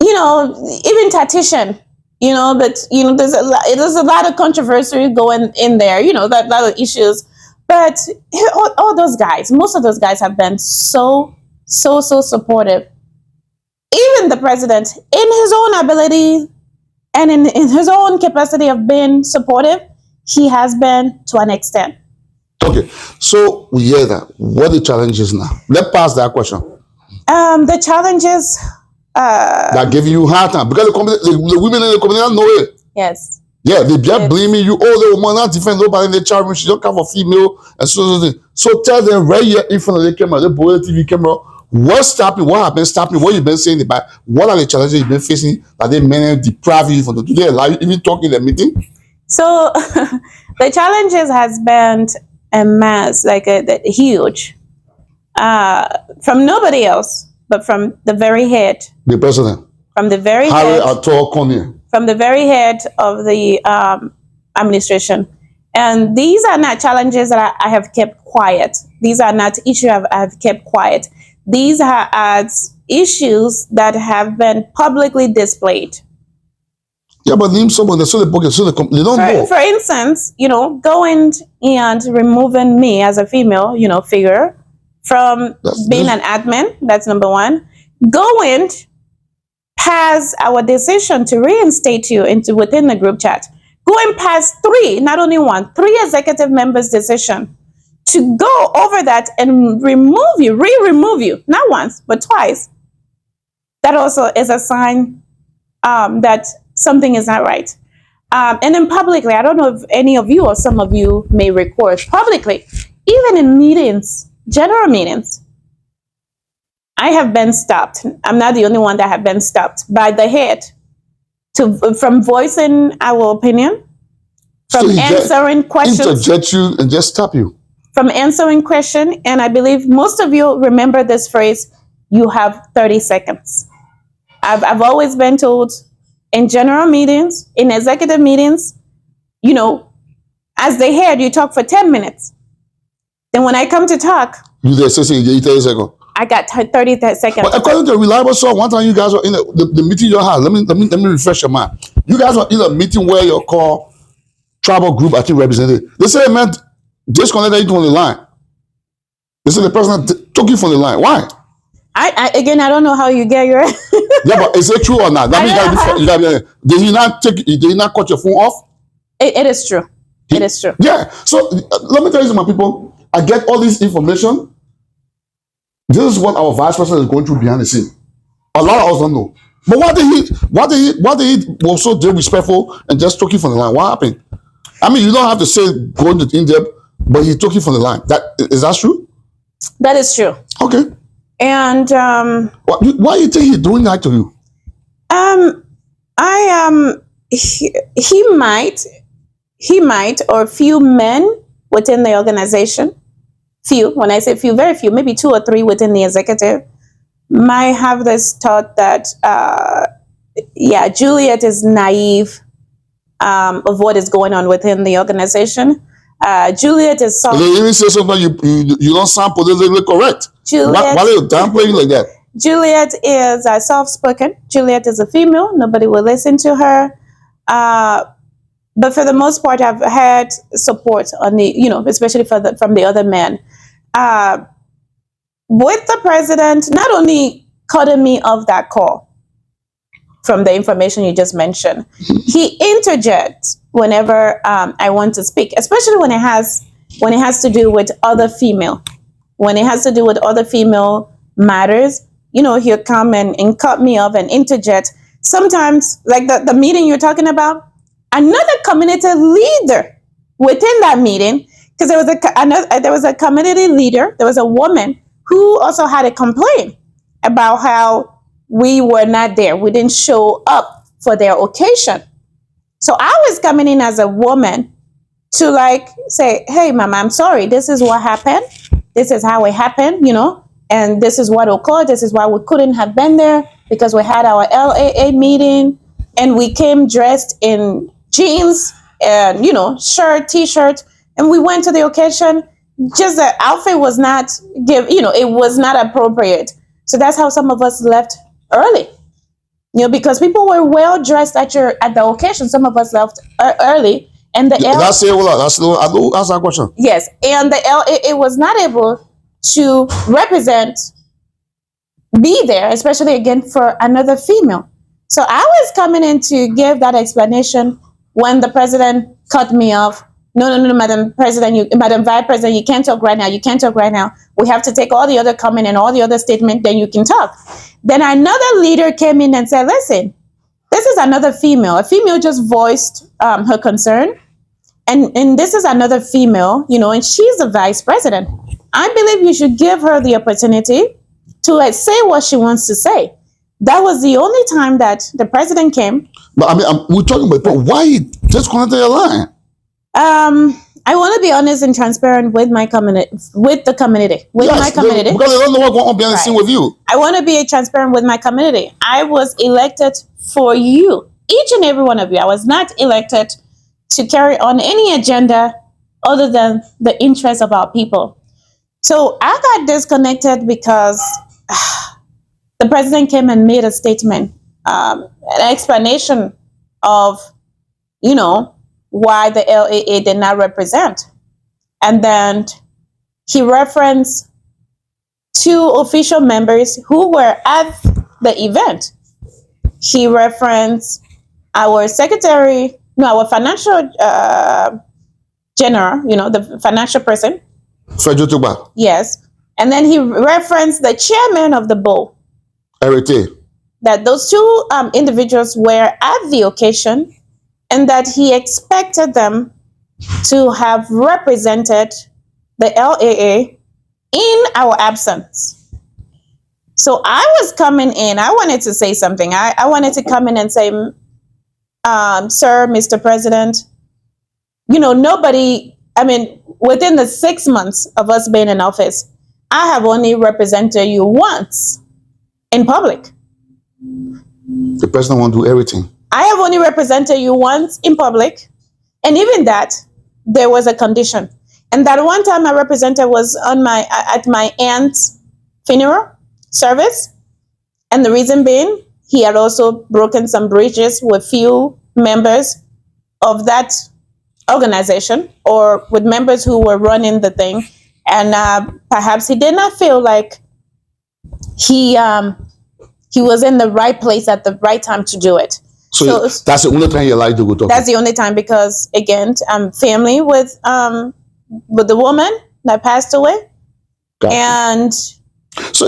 You know, even Tatishan, you know, but, you know, there's a lot of controversy going in there, you know, that lot of issues. But all those guys, most of those guys have been so supportive. Even the president, in his own ability and in his own capacity of being supportive, he has been to an extent. Okay, so we hear that. What are the challenges now? Let's pass that question. The challenges that give you hard time because the women in the community don't know it. Yes. Yeah, they just blaming you. Oh, the woman not defend nobody in the chat room. She don't come for female and so tell them right here in front of the camera, the Bollitv camera. What's stopping? What happened? Stopping? What you've been saying about? What are the challenges you've been facing that they men deprive you from? Do they allow you even talk in the meeting? So the challenges has been a mass, like a huge, from nobody else, but from the very head. The president. From the very Harry head. Atol Coney. From the very head of the administration. And these are not challenges that I have kept quiet. These are not issues I've kept quiet. These are issues that have been publicly displayed. Yeah, but name someone that's so they don't know. For instance, going and removing me as a female, figure from being an admin. That's number one. Going past our decision to reinstate you within the group chat. Going past not only one, three executive members' decision to go over that and remove you, remove you, not once, but twice. That also is a sign that something is not right. And then publicly, I don't know if any of you or some of you may record publicly, even in meetings, general meetings, I have been stopped. I'm not the only one that have been stopped by the head from voicing our opinion, from answering questions. Interject you and just stop you. From answering question, and I believe most of you remember this phrase, you have 30 seconds. I've always been told in general meetings, in executive meetings, as the head, you talk for 10 minutes. Then when I come to talk, you 30 seconds. I got 30 seconds. But according to a reliable source, one time you guys were in the meeting you had. Let me refresh your mind. You guys were in a meeting where your call tribal group I think represented. They said it meant disconnected you from the line. They said the person took you from the line. Why? I don't know how you get your. Yeah, but is it true or not? Did he not cut your phone off? It is true. It is true. Yeah. So let me tell you, my people. I get all this information. This is what our vice president is going through behind the scene. A lot of us don't know. But why did he was so disrespectful and just took you from the line? What happened? I mean, you don't have to say going to in depth, but he took you from the line. Is that true? That is true. Okay. And why do you think he's doing that to you? He might, or a few men within the organization, few, when I say few, very few, maybe 2 or 3 within the executive, might have this thought that, Juliet is naive of what is going on within the organization. Juliet is soft. You even say something you don't sound politically correct. Why are you downplaying like that? Juliet is soft-spoken. Juliet is a female. Nobody will listen to her. But for the most part, I've had support on the, especially from the other men. With the president, not only cutting me off that call from the information you just mentioned, he interjects whenever I want to speak, especially when it has to do with other female. When it has to do with other female matters, he'll come and cut me off and interject. Sometimes, like the meeting you're talking about, another community leader within that meeting, because there was a community leader, there was a woman who also had a complaint about how we were not there. We didn't show up for their occasion. So I was coming in as a woman to say, hey, mama, I'm sorry. This is what happened. This is how it happened, and this is what occurred. This is why we couldn't have been there, because we had our LAA meeting and we came dressed in jeans and, shirt, t-shirt, and we went to the occasion. Just the outfit was not it was not appropriate. So that's how some of us left early, because people were well dressed at the occasion. Some of us left early, and the that's it. I do ask that question. Yes, and the LAA was not able to be there, especially again for another female. So I was coming in to give that explanation when the president cut me off. No, Madam President, Madam Vice President, you can't talk right now. You can't talk right now. We have to take all the other comment and all the other statement, then you can talk. Then another leader came in and said, listen, this is another female. A female just voiced her concern. And this is another female, and she's the vice president. I believe you should give her the opportunity to say what she wants to say. That was the only time that the president came. But we're talking about, but why you disconnected your line? I want to be honest and transparent with my community, with my community. Because they don't know what's going on behind the scene with you. I want to be transparent with my community. I was elected for you, each and every one of you. I was not elected to carry on any agenda other than the interests of our people. So I got disconnected because the president came and made a statement, an explanation of, why the LAA did not represent. And then he referenced two official members who were at the event. He referenced our financial general, the financial person. Frederick Tuba. Yes. And then he referenced the chairman of the board. Erite. That those two individuals were at the occasion, and that he expected them to have represented the LAA in our absence. So I was coming in, I wanted to say something. I wanted to come in and say, sir, Mr. President, within the 6 months of us being in office, I have only represented you once in public. The president won't do everything. I have only represented you once in public. And even that, there was a condition. And that one time I represented was at my aunt's funeral service. And the reason being, he had also broken some bridges with few members of that organization, or with members who were running the thing. And perhaps he did not feel like he was in the right place at the right time to do it. So that's the only time you like to go talk. That's the only time, because again, I'm family with the woman that passed away. Gotcha. And so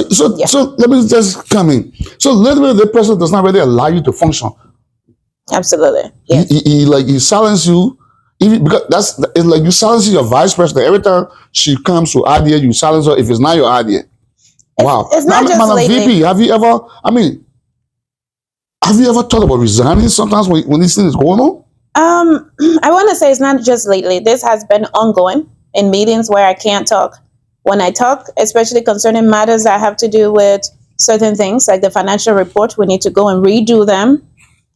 let me just come in. So literally, the person does not really allow you to function. Absolutely. Yes. He silence you, even because it's like you silence your vice president every time she comes to idea. You silence her if it's not your idea. Wow. It's not just lately. VP, have you ever thought about resigning sometimes when this thing is going on? I want to say it's not just lately. This has been ongoing in meetings where I can't talk. When I talk, especially concerning matters that have to do with certain things, like the financial report, we need to go and redo them.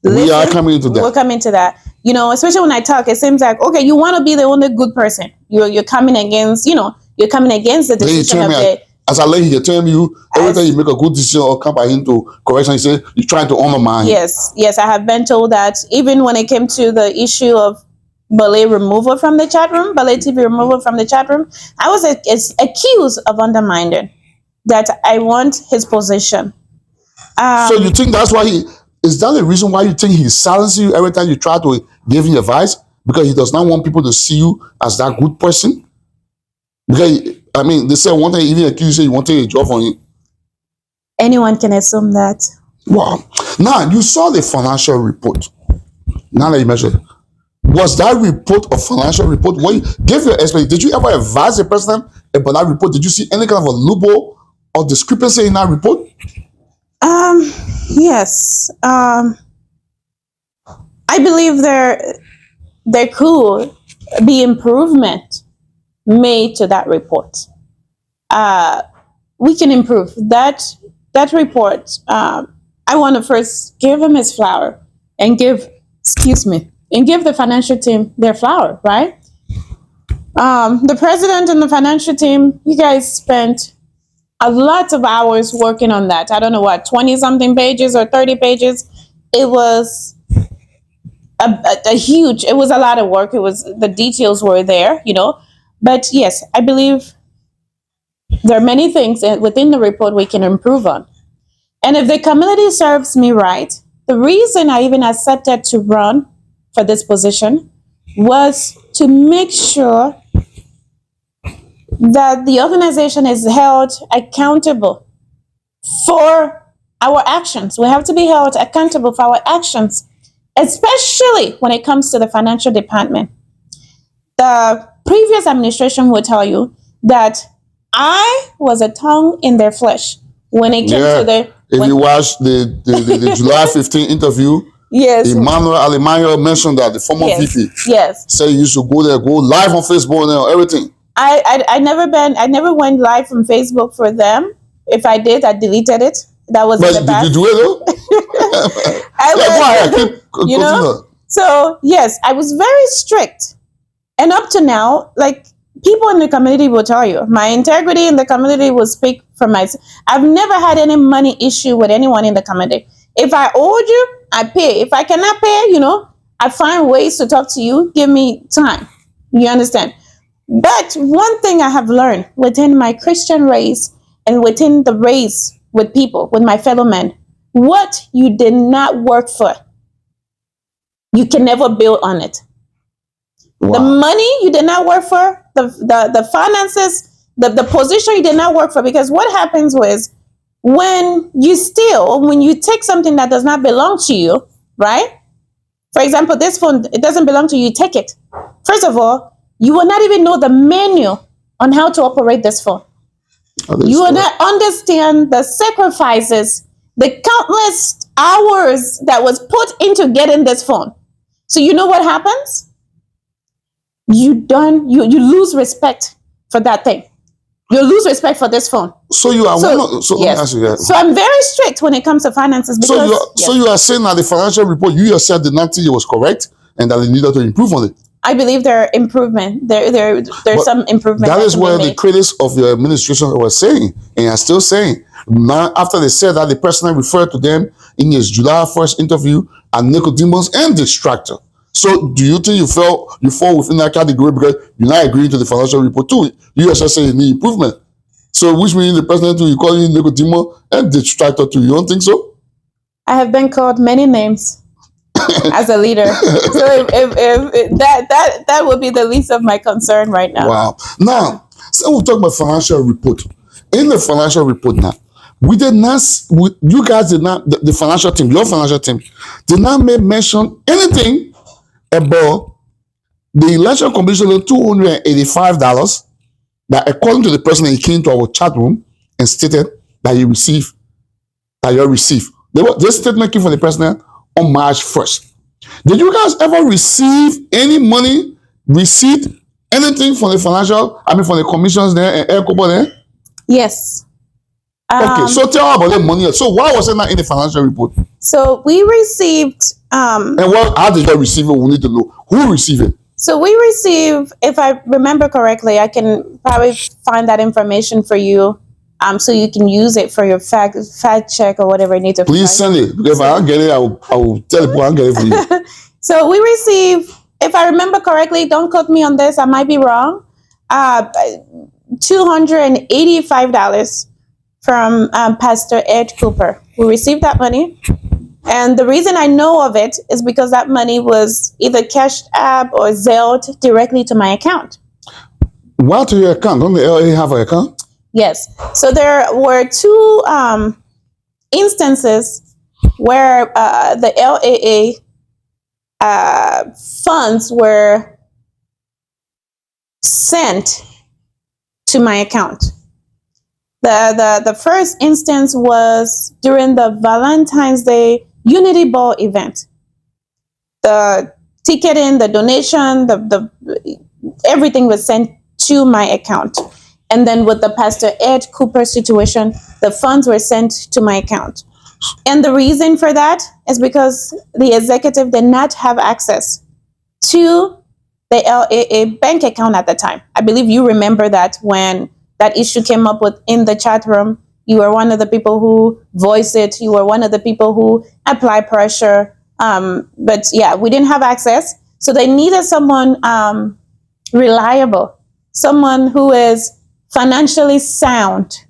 We are coming into that. We're coming to that. Especially when I talk, it seems like, okay, you want to be the only good person. You're coming against, you're coming against the decision of the... As I lay here, telling you, every time you make a good decision or come by into correction, you say you're trying to undermine. Yes, I have been told that even when it came to the issue of Bollitv removal from the chat room, Bollitv removal from the chat room, I was accused of undermining that I want his position. So you think that's why is that the reason why you think he's silencing you every time you try to give him advice? Because he does not want people to see you as that good person? Because they said one time even accused you wanted a job on you. Anyone can assume that. Wow. Now, you saw the financial report. Now that you mentioned it, was that report a financial report? When you gave your explanation, did you ever advise the president about that report? Did you see any kind of a loophole or discrepancy in that report? Yes. I believe there could be improvement made to that report. We can improve that report. I want to first give him his flower and give the financial team their flower, right? The president and the financial team, you guys spent a lot of hours working on that. I don't know what, 20 something pages or 30 pages. It was it was a lot of work. The details were there, But yes, I believe there are many things within the report we can improve on. And if the community serves me right, the reason I even accepted to run for this position was to make sure that the organization is held accountable for our actions. We have to be held accountable for our actions, especially when it comes to the financial department. The previous administration will tell you that I was a tongue in their flesh when it came to the... If you watch the July 15 interview, yes, Emmanuel Alemania mentioned that the former VP said you should go live on Facebook and everything. I never went live from Facebook for them. If I did, I deleted it. That was in the past. Did you do it though? So yes, I was very strict And up to now, like, people in the community will tell you, my integrity in the community will speak for myself. I've never had any money issue with anyone in the community. If I owed you, I pay. If I cannot pay, I find ways to talk to you. Give me time. You understand? But one thing I have learned within my Christian race and within the race with people, with my fellow men, what you did not work for, you can never build on it. Wow. The money you did not work for, the finances, the position you did not work for, because what happens was when you steal, when you take something that does not belong to you, right? For example, this phone, it doesn't belong to you, you take it. First of all, you will not even know the menu on how to operate this phone. You will not understand the sacrifices, the countless hours that was put into getting this phone. So you know what happens? You lose respect for that thing. You lose respect for this phone. So you are yes. Let me ask you that. So I'm very strict when it comes to finances. Because, so you are saying that the financial report, you yourself did not think it was correct and that they needed to improve on it. I believe there are improvement. There's some improvement. That is what the critics of your administration were saying, and are still saying. Now, after they said that, the president referred to them in his July 1st interview as Nicodemus and distractor. So, do you think you fall within that category because you're not agreeing to the financial report too? You yourself say you need improvement. So, which means the president will call you Nicodemus and distractor too. You don't think so? I have been called many names as a leader. So if that would be the least of my concern right now. Wow. Now, so we'll talk about financial report. In the financial report now, you guys did not, the financial team, your financial team, did not mention anything about the election commission of $285 that, according to the president, he came to our chat room and stated that you received. This statement came from the president on March 1st. Did you guys ever receive any money, anything from the from the commissions there and ECOBO there? Yes. Okay, so tell about the money. So why was it not in the financial report? So we received... and how did you receive it? We need to know. Who received it? So we received, if I remember correctly, I can probably find that information for you. So you can use it for your fact check or whatever you need to. Please send it. If I don't get it, I will tell people I'll get it for you. So we received, if I remember correctly, don't quote me on this, I might be wrong, $285 from Pastor Ed Cooper. We received that money. And the reason I know of it is because that money was either cashed app or Zelled directly to my account. Why to your account? Don't the LA have an account? Yes. So there were two instances where the LAA funds were sent to my account. The first instance was during the Valentine's Day Unity Ball event. The ticketing, the donation, the everything was sent to my account. And then with the Pastor Ed Cooper situation, the funds were sent to my account. And the reason for that is because the executive did not have access to the LAA bank account at the time. I believe you remember that when that issue came up in the chat room, you were one of the people who voiced it. You were one of the people who applied pressure. But yeah, we didn't have access. So they needed someone reliable, someone who is financially sound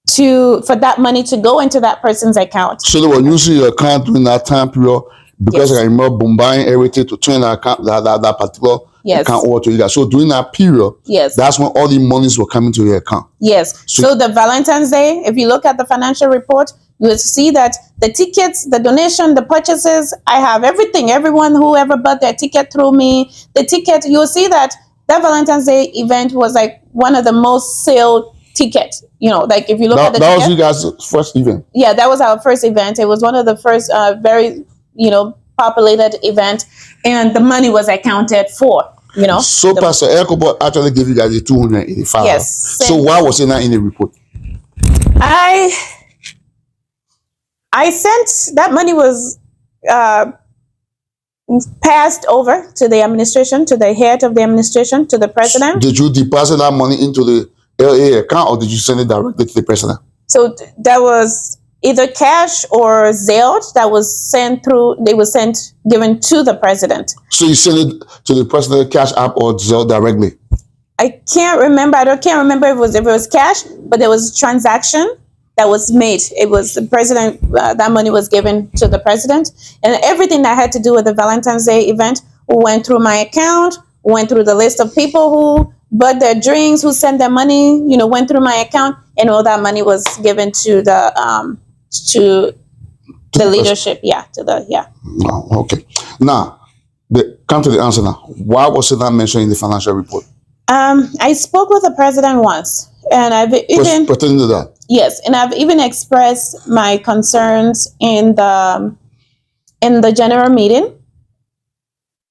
for that money to go into that person's account. So they were using your account during that time period because I remember bombarding everything to turn that account, that particular account over to you guys. So during that period, that's when all the monies were coming to your account. Yes. So the Valentine's Day, if you look at the financial report, you will see that the tickets, the donation, the purchases, I have everything. Everyone who ever bought their ticket through me, the ticket, you will see that Valentine's Day event was like one of the most sold tickets. Like if you look at the that was you guys' first event. Yeah, that was our first event. It was one of the first very, populated event, and the money was accounted for. So Pastor Elkobo actually gave you guys the $285. Yes. So why was it not in the report? I sent that money was passed over to the administration, to the head of the administration, to the president. Did you deposit that money into the LA account, or did you send it directly to the president? So that was either cash or Zelle that was sent through. They were given to the president. So you sent it to the president, Cash App or Zelle directly? I can't remember. Can't remember if it was cash, but there was a transaction that was made. It was the president. That money was given to the president, and everything that had to do with the Valentine's Day event went through my account. Went through the list of people who bought their drinks, who sent their money. Went through my account, and all that money was given to the leadership. Oh, okay. Now, come to the answer now. Why was it not mentioned in the financial report? I spoke with the president once, and I've even pertaining to that. Yes, and I've even expressed my concerns in the general meeting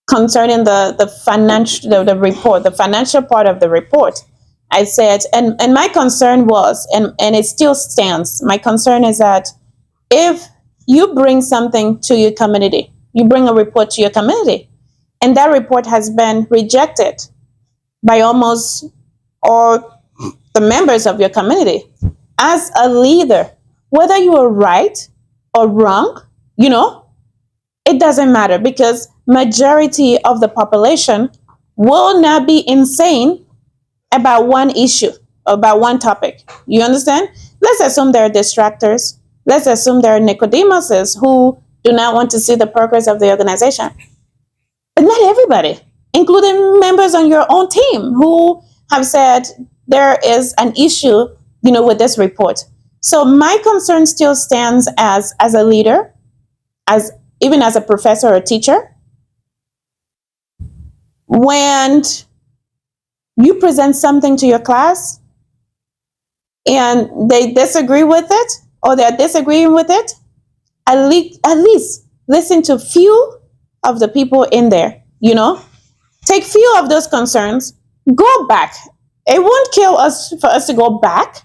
concerning the financial the report, the financial part of the report. I said, and my concern was, and it still stands. My concern is that if you bring something to your community, you bring a report to your community, and that report has been rejected by almost all the members of your community. As a leader, whether you are right or wrong, it doesn't matter, because majority of the population will not be insane about one issue, about one topic. You understand? Let's assume there are distractors. Let's assume there are Nicodemuses who do not want to see the progress of the organization. But not everybody, including members on your own team who have said there is an issue, with this report. So my concern still stands as a leader, even as a professor or teacher. When you present something to your class and they disagree with it, or they're disagreeing with it, at least listen to few of the people in there, take few of those concerns, go back. It won't kill us for us to go back,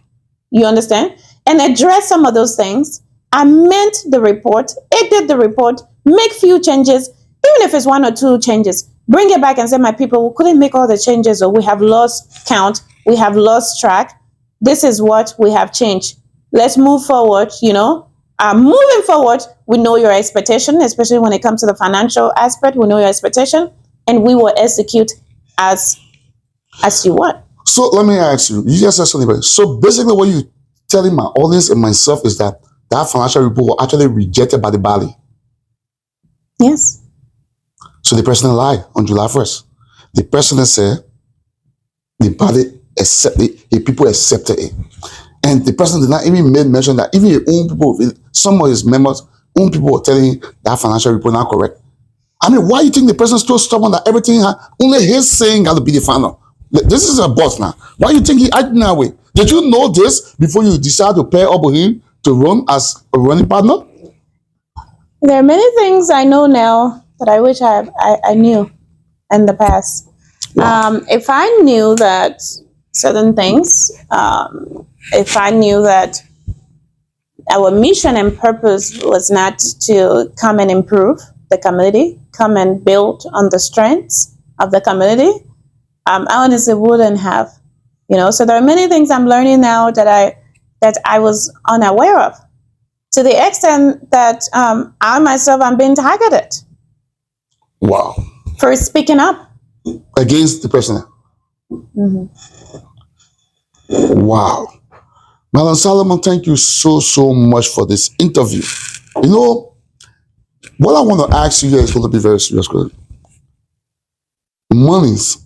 you understand, and address some of those things. Amend the report, edit the report, make few changes, even if it's one or two changes. Bring it back and say, my people, we couldn't make all the changes, or we have lost count, we have lost track. This is what we have changed. Let's move forward, moving forward, we know your expectation, especially when it comes to the financial aspect, we know your expectation, and we will execute as you want. So let me ask you, you just said something. So basically what you're telling my audience and myself is that financial report was actually rejected by the body. Yes. So the president lied on July 1st. The president said the body accepted it, the people accepted it. And the president did not even make mention that even his own people, some of his members, own people were telling him that financial report not correct. I mean, why do you think the president still stubborn that everything, only his saying got to be the final? This is a boss now. Why do you think he acted that way? Did you know this before you decided to pair up with him to run as a running partner? There are many things I know now that I wish I knew in the past. Wow. If I knew that certain things, if I knew that our mission and purpose was not to come and improve the community, come and build on the strengths of the community, I honestly wouldn't have, So there are many things I'm learning now that I was unaware of, to the extent that I myself am being targeted. Wow. For speaking up against the president. Mm-hmm. Wow. Madam Solomon, thank you so much for this interview. What I want to ask you here is going to be very serious. Monies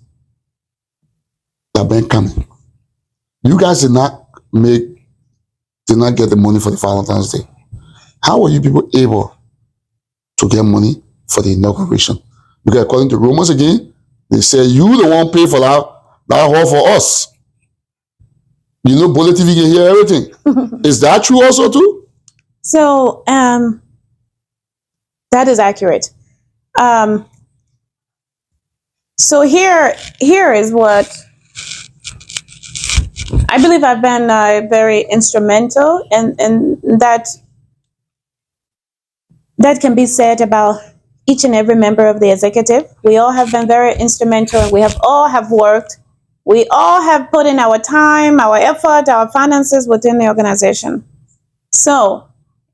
that have been coming. You guys did not get the money for the Valentine's Day. How were you people able to get money for the inauguration? Because according to rumors again, they say you the one pay for that hall for us. Bollitv can hear everything. Is that true also too? So that is accurate. So here is what I believe I've been very instrumental, and that can be said about each and every member of the executive. We all have been very instrumental. We have all have worked. We all have put in our time, our effort, our finances within the organization. So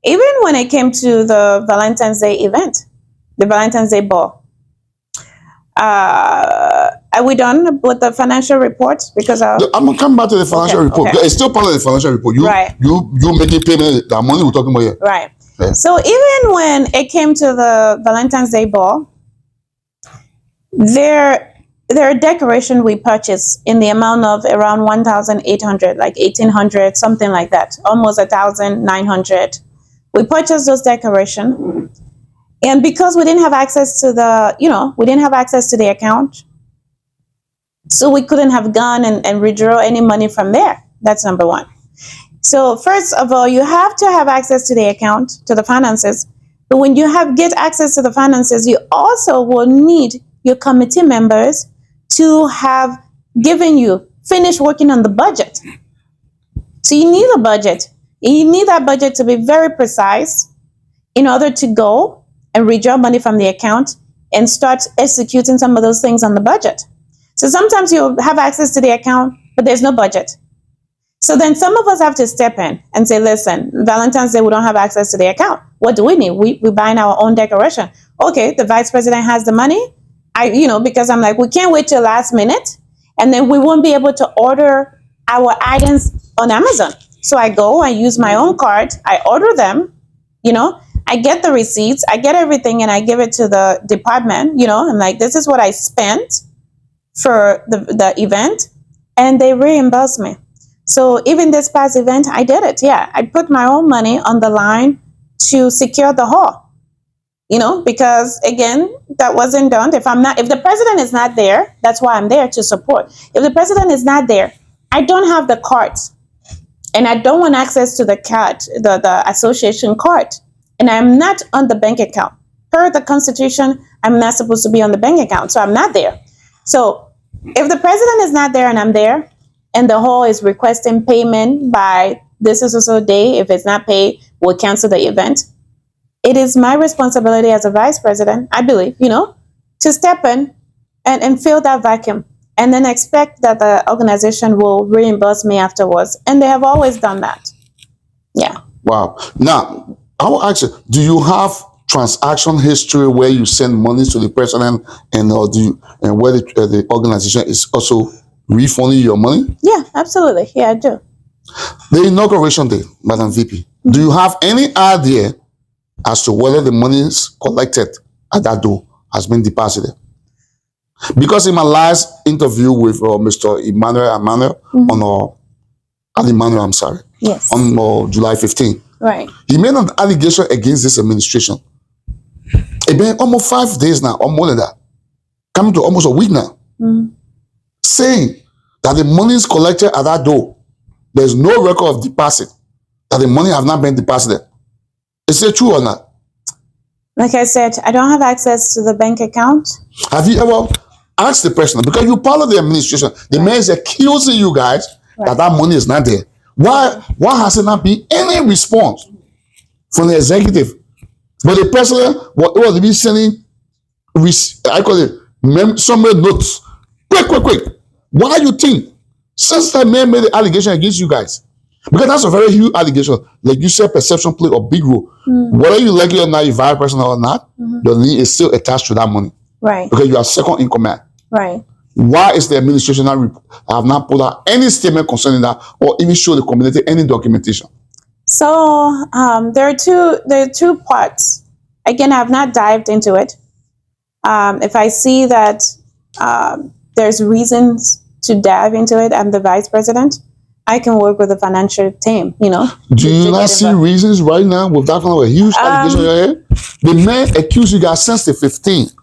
even when it came to the Valentine's Day event, the Valentine's Day ball, are we done with the financial report? Because I'm gonna come back to the financial report. okay. It's still part of the financial report. You making payment, the money we're talking about here. Right. Yeah. So even when it came to the Valentine's Day ball, there are decorations we purchased in the amount of around 1,800, like 1,800, something like that, almost 1,900. We purchased those decorations, and because we didn't have access to the account, so we couldn't have gone and withdraw any money from there. That's number one. So first of all, you have to have access to the account, to the finances. But when you get access to the finances, you also will need your committee members to have finished working on the budget. So you need a budget. You need that budget to be very precise in order to go and withdraw money from the account and start executing some of those things on the budget. So sometimes you have access to the account, but there's no budget. So then some of us have to step in and say, listen, Valentine's Day, we don't have access to the account. What do we need? We're buying our own decoration. Okay, the vice president has the money. Because I'm like, we can't wait till last minute, and then we won't be able to order our items on Amazon. So I go, I use my own card, I order them, I get the receipts, I get everything, and I give it to the department, I'm like, this is what I spent for the event, and they reimburse me. So even this past event, I did it. Yeah, I put my own money on the line to secure the hall, because again, that wasn't done. If the president is not there, that's why I'm there to support. If the president is not there, I don't have the cards, and I don't want access to the card, the association card, and I'm not on the bank account. Per the Constitution, I'm not supposed to be on the bank account, so I'm not there. So if the president is not there and I'm there, and the hall is requesting payment by this is also day, if it's not paid, we'll cancel the event. It is my responsibility as a vice president, I believe, to step in and fill that vacuum, and then expect that the organization will reimburse me afterwards. And they have always done that. Yeah. Wow. Now, I will ask you, do you have transaction history where you send money to the president and where the organization is also refunding your money? Yeah, absolutely. Yeah, I do. The inauguration day, Madam VP, do you have any idea as to whether the money is collected at that door has been deposited? Because in my last interview with Mr. Emmanuel, Yes. On July 15th, Right. he made an allegation against this administration. It's been almost 5 days now, or more than that, coming to almost a week now, saying that the money is collected at that door. There's no record of deposit, that the money have not been deposited. Is it true or not? Like I said, I don't have access to the bank account. Have you ever asked the president? Because you're part of the administration. The man is accusing you guys that money is not there. Why has it not been any response from the executive? But the president was be sending, summary notes. Quick. Why do you think, since that man made the allegation against you guys? Because that's a very huge allegation. Like you said, perception played a big role. Whether you like it or not, you vice president or not, your name is still attached to that money. Right. Because you are second in command. Right. Why is the administration have not put out any statement concerning that, or even show the community any documentation? So there are two parts. Again, I have not dived into it. If I see that there's reasons to dive into it, I'm the vice president, I can work with the financial team, Do you not see reasons right now with that kind of a huge allegation in your head? The man accused you guys since the 15th.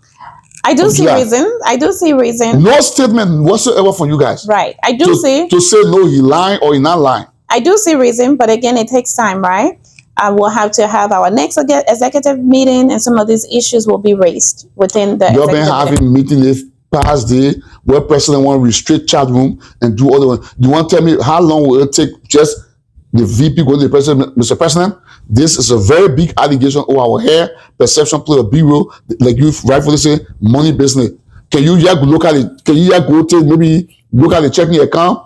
I do see reason. No statement whatsoever from you guys. Right. I do see. To say no, he lying or he not lying. I do see reason, but again, it takes time, right? We'll have to have our next executive meeting, and some of these issues will be raised within the You've been having meeting this past day where president want to restrict chat room and do other ones. You want to tell me how long will it take just the VP going to the president, Mr. President, this is a very big allegation over our hair. Perception play a big role. Like you rightfully say, money business. Can you just look at it? Can you just go to maybe look at the checking account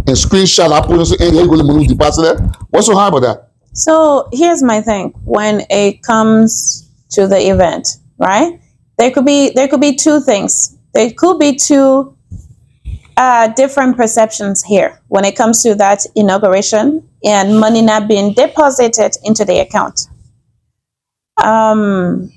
and screenshot that and say, hey, you go to money deposit there? What's so hard about that? So here's my thing. When it comes to the event, right? There could be two things. There could be two different perceptions here when it comes to that inauguration and money not being deposited into the account. I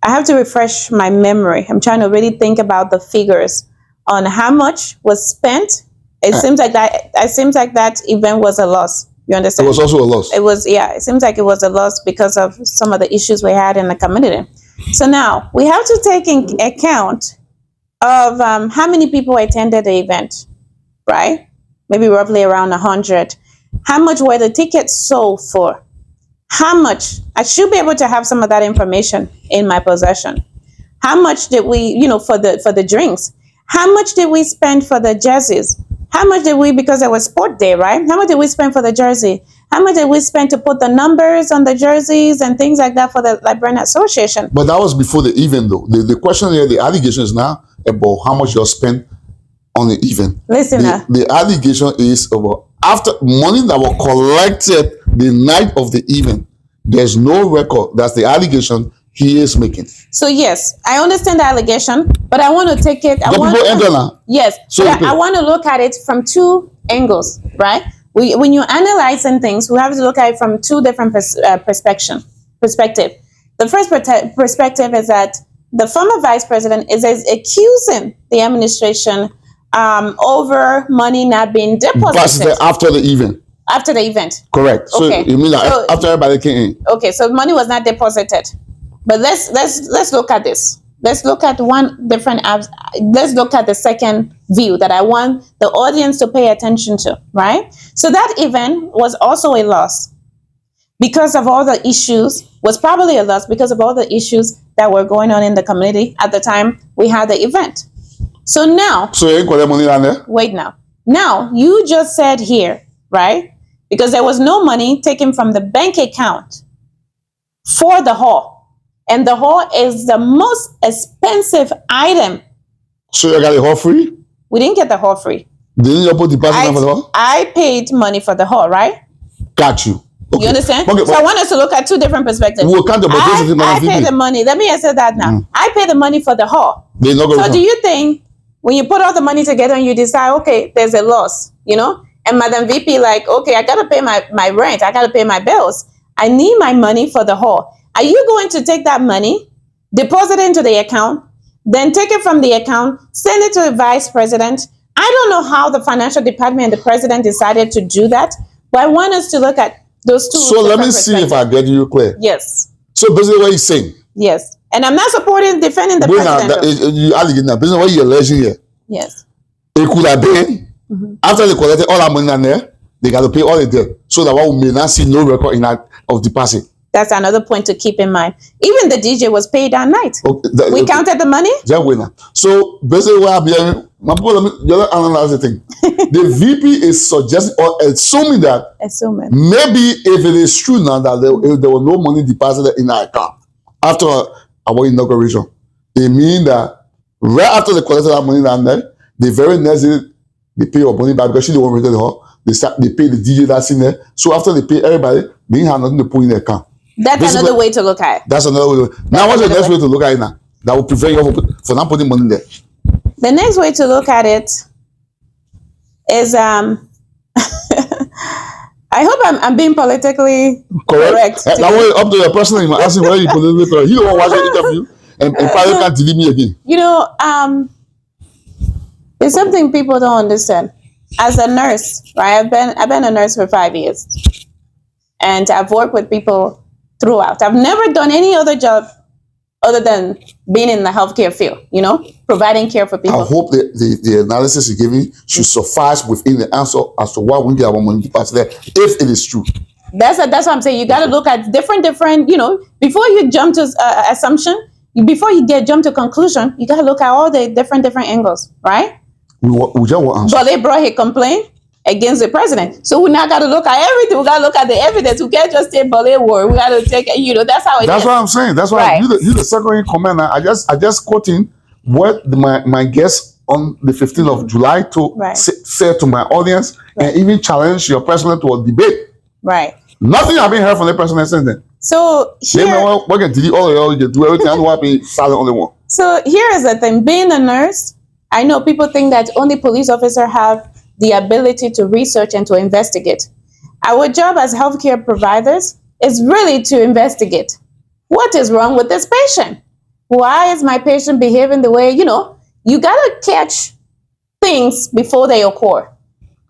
have to refresh my memory. I'm trying to really think about the figures on how much was spent. It seems like that event was a loss. You understand? It was also a loss. It was, yeah. It seems like it was a loss because of some of the issues we had in the community. So now we have to take in account of how many people attended the event, right? Maybe roughly around 100. How much were the tickets sold for? How much? I should be able to have some of that information in my possession. How much did we, for the drinks? How much did we spend for the jerseys? How much did we, because it was sport day, right? How much did we spend for the jersey? How much did we spend to put the numbers on the jerseys and things like that for the Liberian Association? But that was before the event, though. The question here, the allegation is now about how much you spent on the event. Listen, the allegation is about after money that was collected the night of the event. There's no record. That's the allegation he is making. So yes, I understand the allegation, but I want to take it. Yes, so I want to look at it from two angles, right? When you're analyzing things, we have to look at it from two different perspective. The first perspective is that the former vice president is accusing the administration over money not being deposited after the event. After the event. Correct. So okay. You mean that after everybody came in? Okay, so money was not deposited. But let's look at this. Let's look at let's look at the second view that I want the audience to pay attention to, right? So that event was also a loss because of all the issues, was probably a loss because of all the issues that were going on in the community at the time we had the event. So now, so you ain't got that money down there? Wait now. Now, you just said here, right? Because there was no money taken from the bank account for the hall. And the hall is the most expensive item. So you got the hall free? We didn't get the hall free. Didn't you put the deposit for the hall? I paid money for the hall, right? Got you. Okay. You understand? Okay, so I want us to look at two different perspectives. We'll count the I paid the money. Let me answer that now. I paid the money for the hall. So do you think when you put all the money together and you decide, okay, there's a loss, and Madam VP like, okay, I got to pay my rent. I got to pay my bills. I need my money for the hall. Are you going to take that money, deposit it into the account, then take it from the account, send it to the vice president? I don't know how the financial department and the president decided to do that, but I want us to look at those two. So let me see if I get you clear. Yes. So basically what he's saying. Yes. And I'm not defending the president. You alleging that. Basically what you're alleging here. Yes. It could have been, after they collected all that money down there, they got to pay all the debt. So that one may not see no record in that of deposit. That's another point to keep in mind. Even the DJ was paid that night. We counted the money. So basically what I'm hearing, you analyze the thing. The VP is suggesting or assuming that maybe if it is true now that there was no money deposited in our account after our inauguration, it means that right after they collected that money down there, the very next day they pay your money back because she didn't want to return the hall. They pay the DJ that's in there. So after they pay everybody, they didn't have nothing to put in their account. That's another way to look at it. That's another way. Now, what's the next way to look at it now? That will prevent you from not putting money there. The next way to look at it is, I hope I'm being politically correct. That way, up to your person, you ask him whether you politically correct. He don't watch the interview, and probably can't delete me again. There's something people don't understand. As a nurse, right? I've been a nurse for 5 years, and I've worked with people throughout. I've never done any other job other than being in the healthcare field, providing care for people. I hope the analysis you're giving should suffice within the answer as to why we get our money deposited there, if it is true. That's what I'm saying. You got to look at different, before you jump to assumption, before you jump to conclusion, you got to look at all the different angles, right? We just want answer. But they brought a complaint. against the president. So we now got to look at everything. We got to look at the evidence. We can't just take Bollitv word. We got to take, that's how it That's is. what I'm saying. That's why Right. you the second in command. I just quoting what my guest on the 15th of July to Right. say to my audience, and even challenge your president to a debate. Right. Nothing I've been heard from the president since then. So They here, may what can delete all of y'all, you can do everything. I don't want to be silent only one. so here is the thing. Being a nurse, I know people think that only police officers have the ability to research and to investigate. Our job as healthcare providers is really to investigate. What is wrong with this patient? Why is my patient behaving the way, you got to catch things before they occur.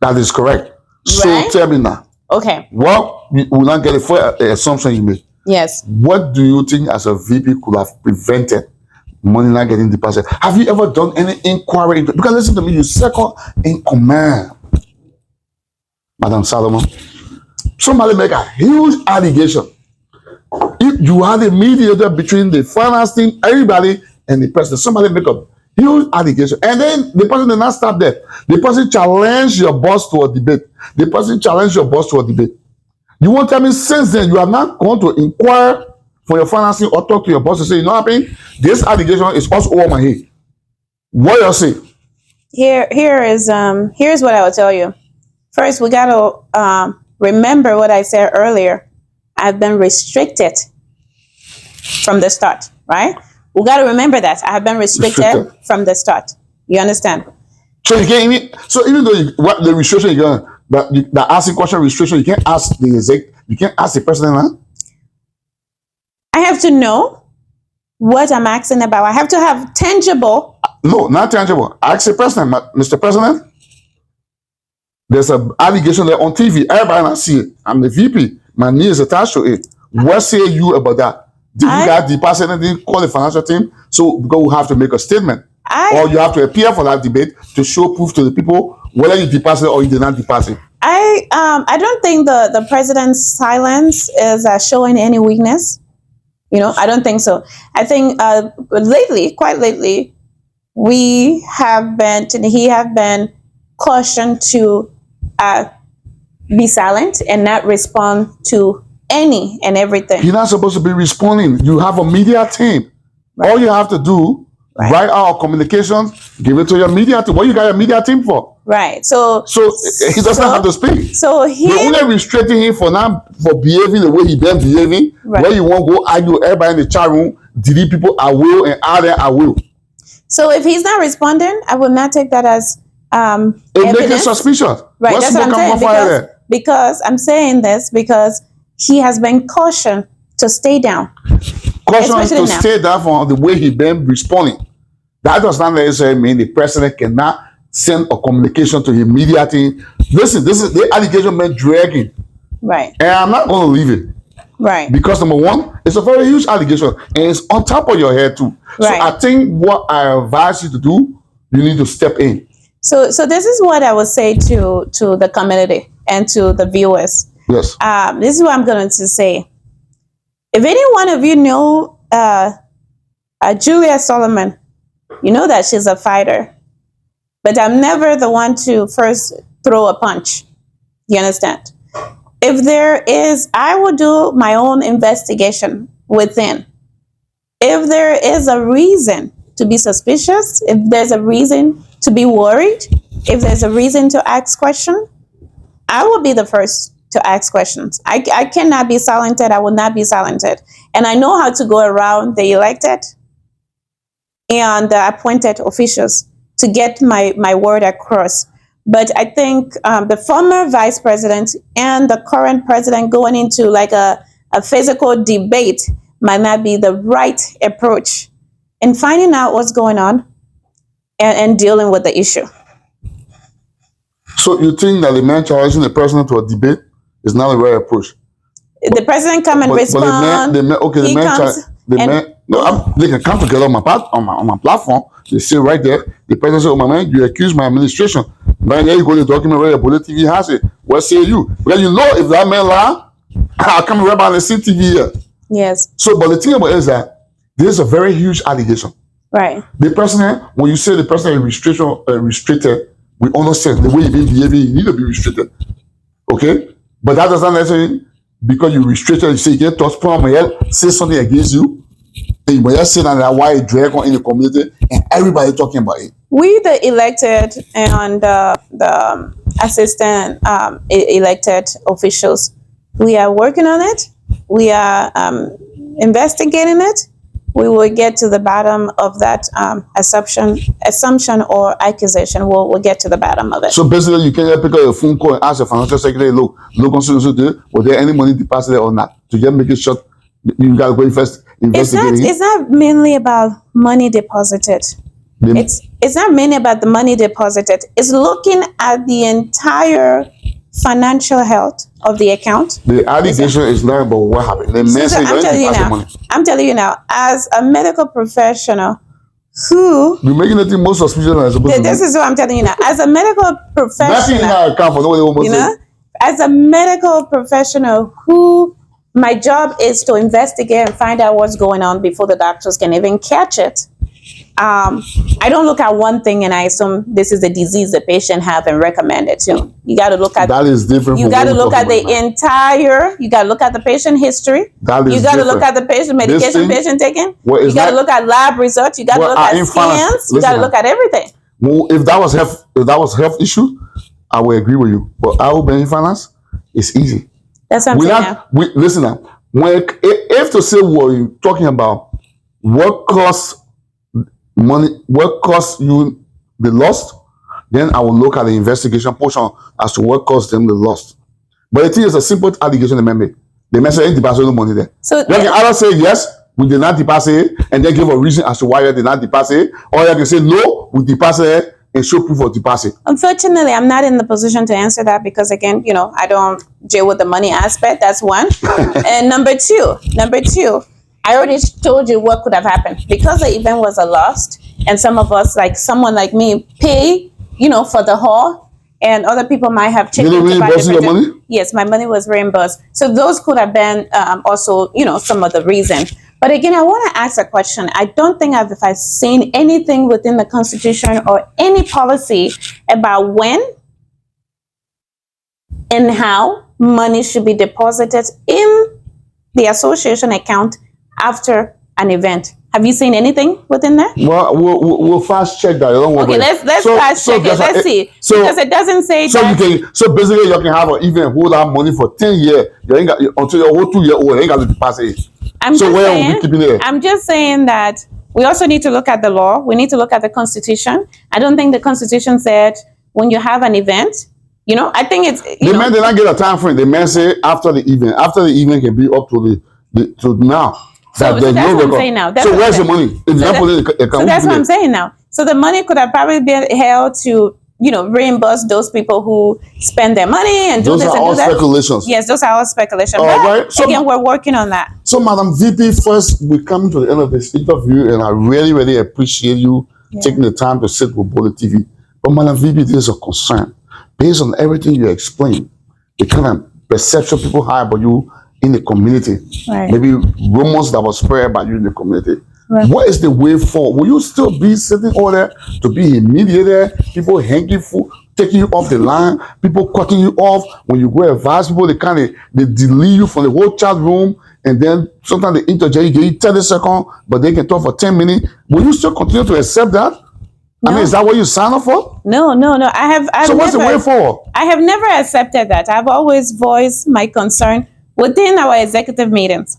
That is correct. So Right. tell me now, Okay. what we will not get it for assumption you made. Yes. What do you think as a VP could have prevented money not getting deposited? Have you ever done any inquiry into, because listen to me, you second in command, Madam Solomon. Somebody make a huge allegation. If you had a mediator between the finance team, everybody, and the president, somebody make a huge allegation, and then the person did not stop there. The person challenged your boss to a debate. The person challenged your boss to a debate. You won't tell me since then you are not going to inquire for your financing or talk to your boss and say, you know what I mean? This allegation is also over my head. What you say? Here's what I will tell you. First, we got to remember what I said earlier. I've been restricted from the start, right? We got to remember that I have been restricted from the start. You understand? So you can't even though what the restriction you got, that asking question restriction, you can't ask the president now. I have to know what I'm asking about. I have to have tangible. No, not tangible. Ask the president, Mr. President. There's an allegation there on TV. Everybody not see it. I'm the VP. My knee is attached to it. What say you about that? Did you guys deposit anything? Call the financial team. So because we have to make a statement, or you have to appear for that debate to show proof to the people whether you deposit or you did not deposit. I don't think the president's silence is showing any weakness. I don't think so. I think quite lately, he have been cautioned to be silent and not respond to any and everything. You're not supposed to be responding. You have a media team. Right. All you have to do, write out communications, give it to your media team. What you got your media team for? Right. So he doesn't have to speak. So they're only restricting him for behaving the way he been behaving. Right. Where you won't go argue everybody in the chat room, delete people I will and add them I will. So if he's not responding, I will not take that as it makes it suspicious. Right. That's what I'm saying. Because I'm saying this because he has been cautioned to stay down. Cautioned to stay down for the way he been responding. That does not necessarily mean the president cannot send a communication to his media team. Listen, this is the allegation been dragging. Right. And I'm not going to leave it. Right. Because number one, it's a very huge allegation and it's on top of your head too. Right. So I think what I advise you to do, you need to step in. So this is what I would say to the community and to the viewers. Yes. This is what I'm going to say. If any one of you know Juliet Solomon, you know that she's a fighter. But I'm never the one to first throw a punch. You understand? If there is, I will do my own investigation within. If there is a reason to be suspicious, if there's a reason to be worried, if there's a reason to ask questions, I will be the first to ask questions. I cannot be silenced. I will not be silenced. And I know how to go around the elected and the appointed officials to get my word across. But I think the former vice president and the current president going into like a physical debate might not be the right approach in finding out what's going on and dealing with the issue. So you think that the man challenging the president to a debate is not the right approach? The president come and respond. They can come together on my platform. They say right there, the president say, "Oh my man, you accuse my administration." Man, there you go, the document where Bollitv has it. What say you? Because you know if that man lie, I'll come right by the CTV here. Yes. So, but the thing about it is that this is a very huge allegation. Right. The president, when you say the president is restricted, we understand the way you've been behaving, you need to be restricted. Okay? But that doesn't necessarily, because you restricted, you say you can't touch Paul, say something against you, and you just say that why it drag on in the community, and everybody talking about it. We, the elected and the assistant elected officials, we are working on it. We are investigating it. We will get to the bottom of that assumption or accusation. We'll get to the bottom of it. So basically, you can just pick up a phone call and ask the financial secretary, look, was there any money deposited or not? To just make it short, you got to go investigate. It's not mainly about money deposited. It's not mainly about the money deposited. It's looking at the entire financial health of the account. The allegation is not about what happened. The man said I'm telling you now, as a medical professional who... You're making it more suspicious than it's supposed to be. This is what I'm telling you now. As a medical professional, as a medical professional who... My job is to investigate and find out what's going on before the doctors can even catch it. I don't look at one thing and I assume this is the disease the patient have and recommend it to. You got to look at that is different. You got to look at the entire. You got to look at the patient history. That is you got to look at the patient medication patient taking. You got to look at lab results. You got to look at scans. You got to look at everything. Well, if that was health issue, I would agree with you. But our bank finance is easy. That's what I'm saying now. Listen now. If to say we're talking about what costs money, what costs you the loss, then I will look at the investigation portion as to what cost them the loss. But the thing is a simple allegation they make. They may say deposit no money there. So you can either say yes, we did not deposit it, and then give a reason as to why you did not deposit it, or you can say no, we deposit it and show proof of deposit. Unfortunately, I'm not in the position to answer that because, again, I don't deal with the money aspect. That's one. And number two, I already told you what could have happened. Because the event was a loss, and some of us, like someone like me, pay, for the hall, and other people might have checked. Did they reimburse your money? Yes, my money was reimbursed. So those could have been also, some of the reason. But again, I want to ask a question. I don't think I've seen anything within the Constitution or any policy about when and how money should be deposited in the association account after an event. Have you seen anything within that? Well, we'll fast check that. Don't worry. Okay, let's fast check it. Let's see. Because it doesn't say that. So basically, you can have an event, hold out money for 10 years. You ain't got, until your whole 2 year old, you ain't got to deposit it. I'm just saying that we also need to look at the law. We need to look at the Constitution. I don't think the Constitution said when you have an event, I think it's... The man did not get a time frame. The man say after the event. After the event can be up to to now. So that's what I'm saying now. So where's the money? So that's what I'm saying now. So the money could have probably been held to, reimburse those people who spend their money and do those this and do that. Those are all speculations. Yes, those are all speculations. Right. So again, we're working on that. So, Madam VP, first, we're coming to the end of this interview, and I really, really appreciate you taking the time to sit with Bollitv. But, Madam VP, this is a concern. Based on everything you explained, the kind of perception people have about you in the community, maybe rumors that were spread about you in the community. Right. What is the way forward? Will you still be sitting over there to be a mediator? People hanging taking you off the line, people cutting you off when you go advise people. They delete you from the whole chat room, and then sometimes they interject. You give 30 seconds, but they can talk for 10 minutes. Will you still continue to accept that? No. I mean, is that what you signed up for? No. So what's the way forward? I have never accepted that. I've always voiced my concern within our executive meetings.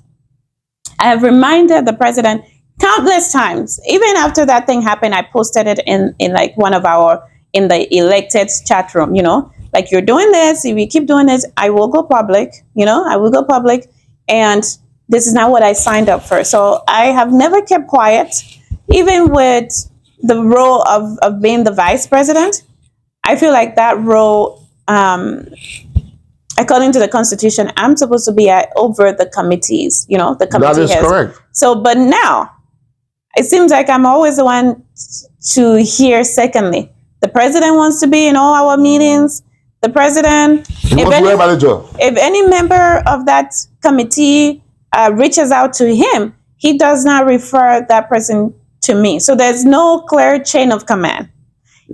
I have reminded the president countless times. Even after that thing happened, I posted it in like one of in the elected chat room, like, you're doing this. If you keep doing this, I will go public, and this is not what I signed up for. So I have never kept quiet, even with the role of being the vice president. I feel like that role, according to the Constitution, I'm supposed to be over the committees, the committee heads. That is correct. So, but now, it seems like I'm always the one to hear secondly. The president wants to be in all our meetings. The president, if any member of that committee reaches out to him, he does not refer that person to me. So there's no clear chain of command.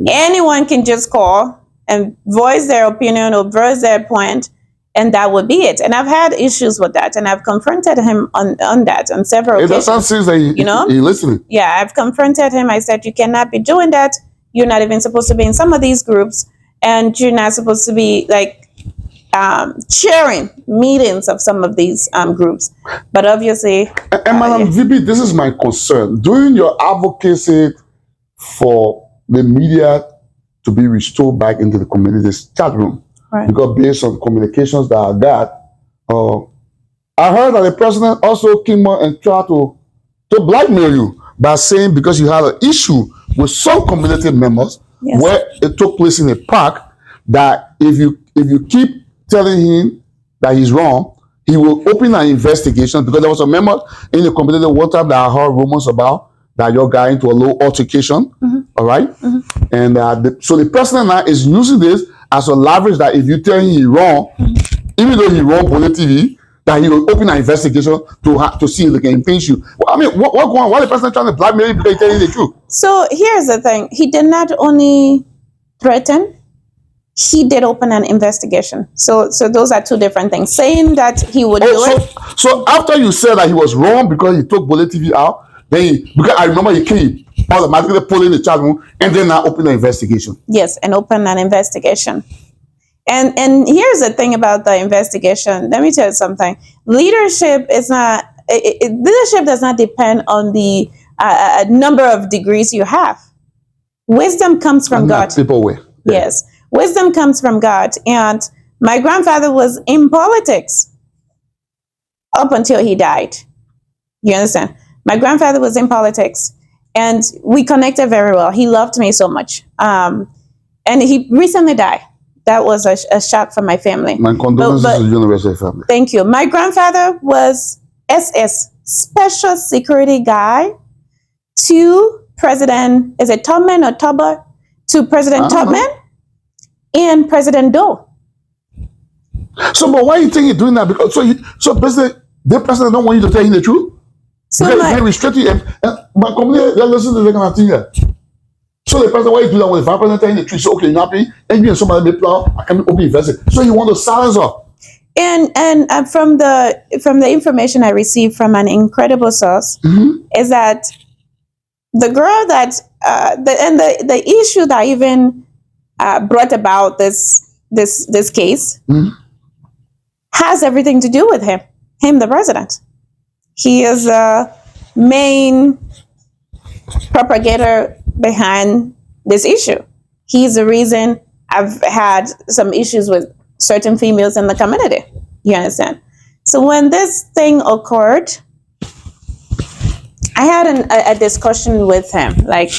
Anyone can just call and voice their opinion or voice their point, and that would be it. And I've had issues with that, and I've confronted him on that on several It occasions. doesn't seem that he listening. Yeah, I've confronted him. I said, you cannot be doing that. You're not even supposed to be in some of these groups, and you're not supposed to be like chairing meetings of some of these groups. But obviously, and Madam VP, this is my concern. Doing your advocacy for the media to be restored back into the community's chat room, right. Because based on communications that I got, I heard that the president also came on and tried to blackmail you by saying because you had an issue with some community members, yes, where it took place in a park, that if you keep telling him that he's wrong, he will open an investigation, because there was a member in the community one time that I heard rumors about that your guy into a low altercation, all right? And so the president now is using this as a leverage that if you tell him he's wrong, even though he wrong Bollitv, that he will open an investigation to see if they can impeach you. Well, I mean, what's going on? Why the president trying to blackmail you because he's telling you the truth? So here's the thing. He did not only threaten, he did open an investigation. So those are two different things. Saying that he would do it. So after you said that he was wrong because he took Bollitv out, then because I remember he came automatically pull in the chat room and then now open an investigation. Yes, and open an investigation. And here's the thing about the investigation. Let me tell you something. Leadership is not. Leadership does not depend on the number of degrees you have. Wisdom comes from God. People will. Yeah. Yes. Wisdom comes from God. And my grandfather was in politics up until he died. You understand? My grandfather was in politics, and we connected very well. He loved me so much. And he recently died. That was a shock for my family. My condolences to the University family. Thank you. My grandfather was SS, Special Security Guy, to President, is it Tubman or Tubber? To President Tubman and President Doe. So, but why are you think you're doing that? Because so basically, the president don't want you to tell him the truth. So because he can restrict you. And my community, they listen to the kind of thing here. So the president, why you do that when the vice president telling the truth? So okay, you're happy, and you and somebody may plan, I can open invested. So you want to silence her. And from the information I received from an incredible source, is that the girl that the issue that even brought about this case has everything to do with him, the president. He is a main propagator behind this issue. He's the reason I've had some issues with certain females in the community. You understand? So when this thing occurred, I had a discussion with him. Like,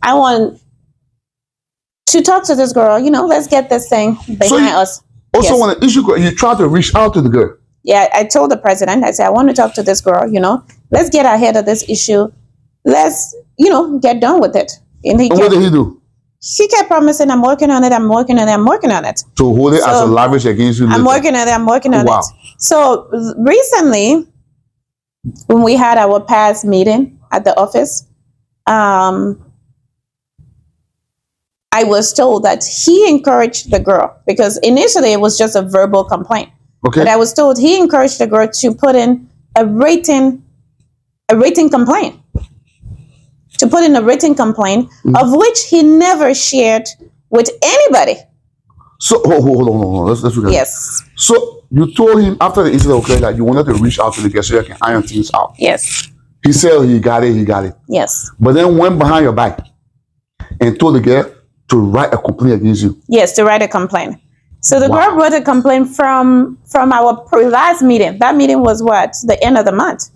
I want to talk to this girl. Let's get this thing behind us. Also, when the issue, you try to reach out to the girl. Yeah, I told the president, I said, I want to talk to this girl. Let's get ahead of this issue. Let's, get done with it. And what did he do? He kept promising, I'm working on it, I'm working on it, I'm working on it. To hold it as a leverage against you later. I'm working on it, I'm working on it. So recently, when we had our past meeting at the office, I was told that he encouraged the girl, because initially it was just a verbal complaint. Okay. But I was told he encouraged the girl to put in a written complaint. To put in a written complaint, of which he never shared with anybody. So hold on. Let's look at Yes. It. So you told him after the incident occurred that you wanted to reach out to the girl so you can iron things out. Yes. He said he got it. Yes. But then went behind your back and told the girl to write a complaint against you. Yes, to write a complaint. So the girl wrote a complaint from our last meeting. That meeting was what? The end of the month.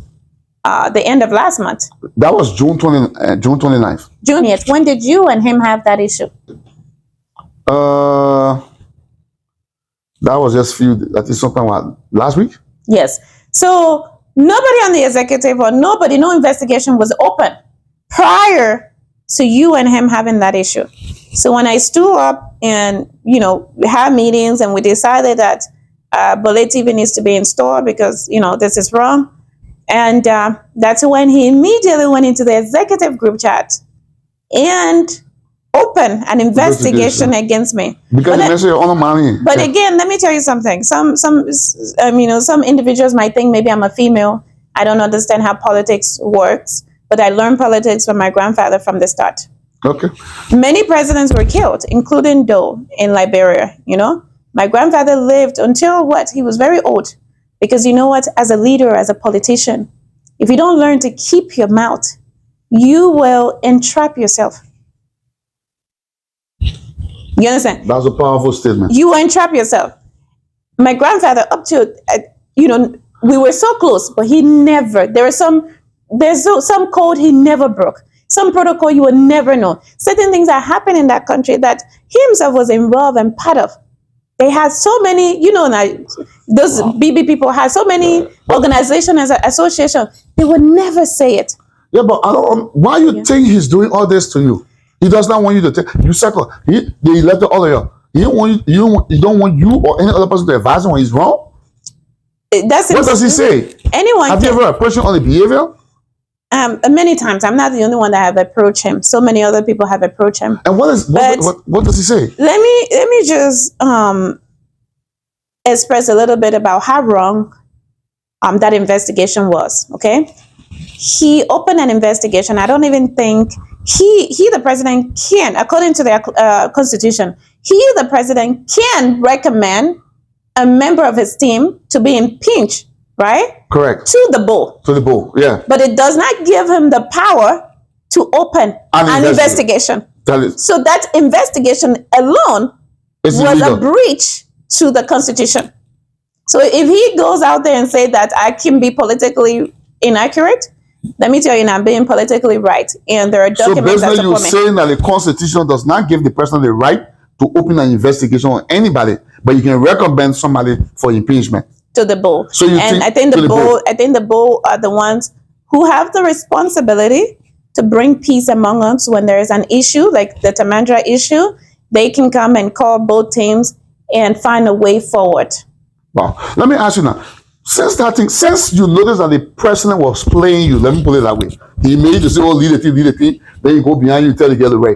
The end of last month. That was June 29th. June, yes. When did you and him have that issue? That was just that is sometime last week? Yes. So nobody on the executive or no investigation was open prior to you and him having that issue. So when I stood up and, we had meetings and we decided that Bollitv needs to be installed because, this is wrong. And that's when he immediately went into the executive group chat and open an investigation against me. Because you mentioned your own money. But again, let me tell you something. Some individuals might think maybe I'm a female. I don't understand how politics works, but I learned politics from my grandfather from the start. Okay. Many presidents were killed, including Doe in Liberia. My grandfather lived until he was very old. Because you know what? As a leader, as a politician, if you don't learn to keep your mouth, you will entrap yourself. You understand? That's a powerful statement. You will entrap yourself. My grandfather, up to, we were so close, but he never, there's some code he never broke. Some protocol you will never know. Certain things that happen in that country that he himself was involved and part of. They had so many, those BB people had so many organizations as an association. They would never say it. Yeah, but why you think he's doing all this to you? He does not want you to take you circle. They elected all of you. He don't want you or any other person to advise him when he's wrong. What does he say? Anyone? Have you ever approached him on the behavior? Many times. I'm not the only one that have approached him. So many other people have approached him. And what does he say? Let me just express a little bit about how wrong that investigation was. Okay, he opened an investigation. I don't even think he the president can, according to the constitution, the president can recommend a member of his team to be impeached. Right? Correct. To the bull. To the bull, yeah. But it does not give him the power to open an investigation. So that investigation alone was illegal. A breach to the Constitution. So if he goes out there and say that I can be politically inaccurate, let me tell you now, I'm being politically right. And there are documents that support me. So basically you're saying that the Constitution does not give the person the right to open an investigation on anybody, but you can recommend somebody for impeachment. To the bull. So I think the bull are the ones who have the responsibility to bring peace among us when there is an issue like the Tandra issue. They can come and call both teams and find a way forward. Wow. Let me ask you now. Since you noticed that the president was playing you, let me put it that way. He made you say, lead the team, then you go behind you, tell you to get away.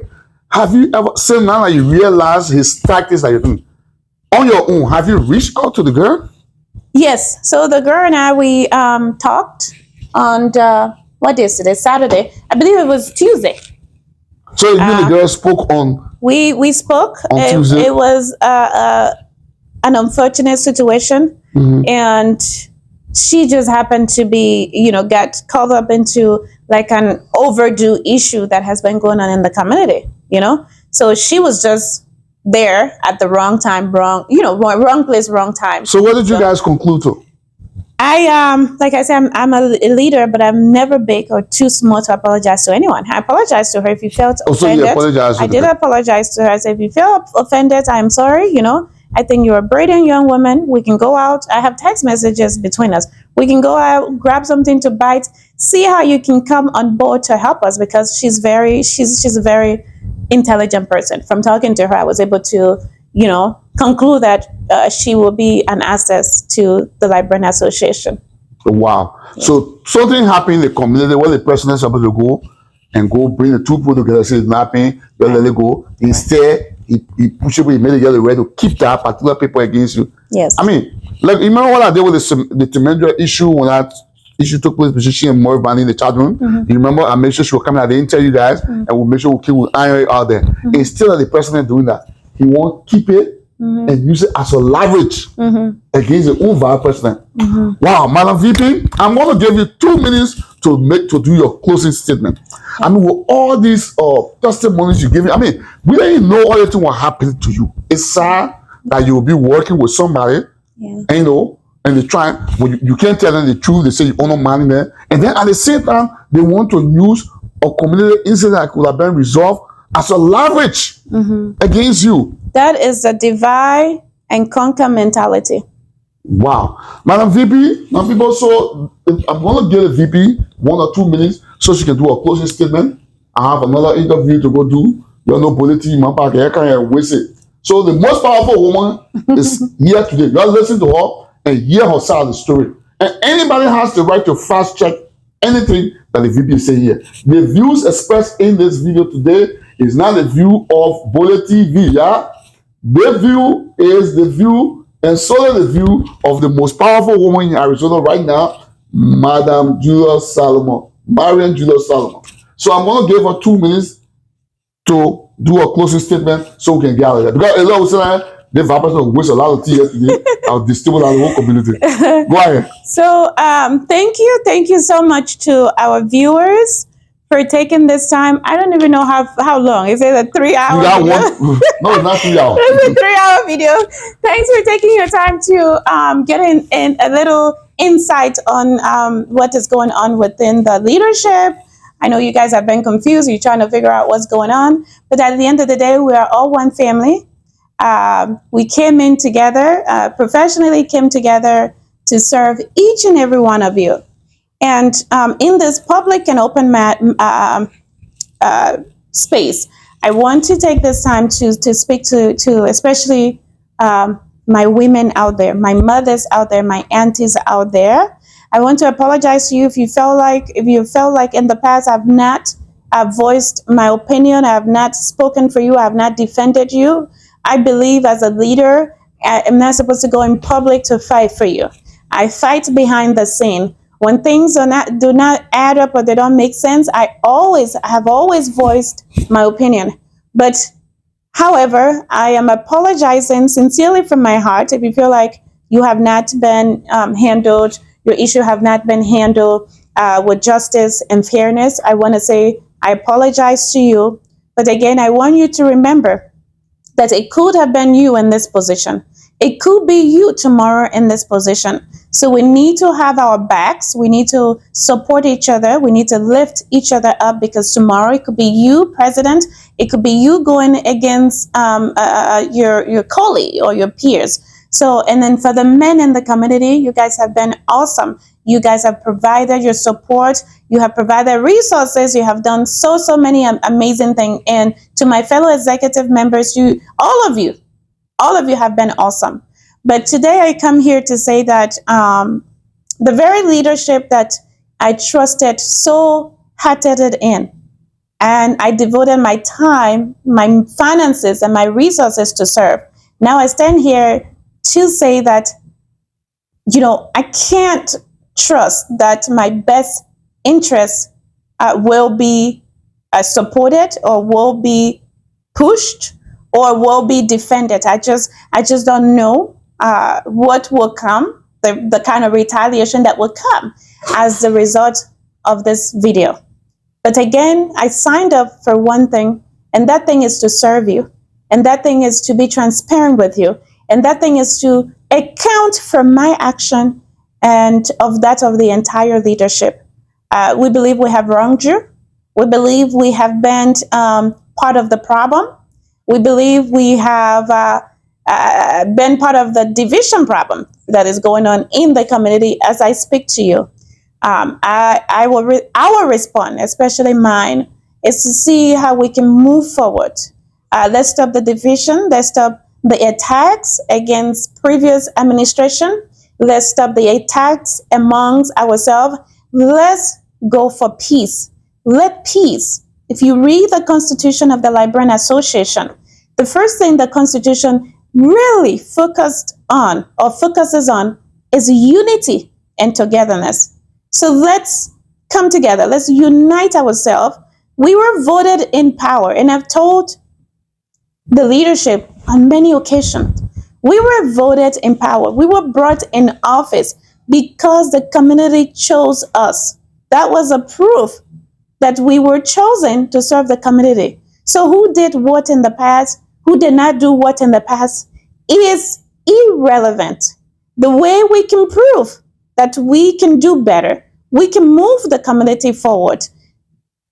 Have you ever, since now that you realize his tactics that you're doing, on your own, have you reached out to the girl? Yes. So the girl and I, we talked on what day is today? Saturday. I believe it was Tuesday. So you and the girl spoke on. We spoke. On Tuesday. It was an unfortunate situation, and she just happened to be, got caught up into like an overdue issue that has been going on in the community. So she was just there at the wrong time, wrong place, wrong time. So what did you guys conclude to? Like I said, I'm a leader, but I'm never big or too small to apologize to anyone. I apologized to her if you felt offended. So you apologized to I did apologize to her. I said, if you feel offended, I'm sorry. I think you're a brilliant young woman. We can go out. I have text messages between us. We can go out, grab something to bite, see how you can come on board to help us, because she's a very intelligent person. From talking to her, I was able to, conclude that she will be an asset to the Liberian Association. Wow. Yeah. So something happened in the community where the president is supposed to go bring the two people together, say it's not happening, don't let it go. Instead, he pushed it, he made it the other way to keep that particular people against you. Yes. I mean, like, you remember what I did with the Tandra issue when that issue took place between she and Mariam in the chat room? You remember I made sure she would come out, I didn't tell you guys, and we'll make sure we'll iron it out there. Instead of the president doing that, he won't keep it and use it as a leverage against the own vice president. Wow, Madam VP, I'm going to give you 2 minutes to do your closing statement. I mean, with all these testimonies you give me, I mean, we didn't know all the things what happened to you. It's sad that you will be working with somebody, and and they try, when you can't tell them the truth, they say you owe no money there, and then at the same time, they want to use a community incident that could have been resolved as a leverage against you. That is a divide and conquer mentality. Wow. Madam VP, now people, so I'm going to give the VP 1 or 2 minutes so she can do a closing statement. I have another interview to go do. You know, Bollitv, my park, I can't waste it. So the most powerful woman is here today. You guys listen to her and hear her side of the story. And anybody has the right to fast check anything that the VP is saying here. The views expressed in this video today It's not the view of Bollitv, yeah? Their view is the view and solely the view of the most powerful woman in Arizona right now, Madam Juliet Salomon, Mariam Juliet Salomon. So I'm going to give her 2 minutes to do a closing statement so we can get out of there. Because a lot of time, the vapors waste a lot of tea yesterday. I'll distribute our whole community. Go ahead. So thank you so much to our viewers for taking this time. I don't even know how long. Is it a 3-hour You got video? one? No, it's not 3 hours. It's a 3-hour video. Thanks for taking your time to get in a little insight on what is going on within the leadership. I know you guys have been confused. You're trying to figure out what's going on. But at the end of the day, we are all one family. We came in together, professionally came together to serve each and every one of you. And in this public and open space, I want to take this time to speak to especially my women out there, my mothers out there, my aunties out there. I want to apologize to you if you felt like in the past I've not voiced my opinion, I have not spoken for you, I have not defended you. I believe as a leader, I'm not supposed to go in public to fight for you. I fight behind the scene. When things do not add up or they don't make sense, I have always voiced my opinion. But however, I am apologizing sincerely from my heart if you feel like you have not been handled, your issue have not been handled with justice and fairness. I want to say I apologize to you. But again, I want you to remember that it could have been you in this position. It could be you tomorrow in this position. So we need to have our backs. We need to support each other. We need to lift each other up because tomorrow it could be you, president. It could be you going against your colleague or your peers. So, and then for the men in the community, you guys have been awesome. You guys have provided your support. You have provided resources. You have done so many amazing things. And to my fellow executive members, all of you have been awesome. But today I come here to say that the very leadership that I trusted so hearted in, and I devoted my time, my finances, and my resources to serve. Now I stand here to say that, I can't trust that my best interests will be supported or will be pushed or will be defended. I just don't know what will come, the kind of retaliation that will come as the result of this video. But again, I signed up for one thing, and that thing is to serve you. And that thing is to be transparent with you. And that thing is to account for my action and of that of the entire leadership. We believe we have wronged you. We believe we have been part of the problem. We believe we have been part of the division problem that is going on in the community as I speak to you. Our response, especially mine, is to see how we can move forward. Let's stop the division. Let's stop the attacks against previous administration. Let's stop the attacks amongst ourselves. Let's go for peace. Let peace. If you read the Constitution of the Liberian Association, the first thing the Constitution really focuses on is unity and togetherness. So let's come together. Let's unite ourselves. We were voted in power, and I've told the leadership on many occasions, we were voted in power. We were brought in office because the community chose us. That was a proof that we were chosen to serve the community. So who did what in the past, who did not do what in the past, is irrelevant. The way we can prove that we can do better, we can move the community forward,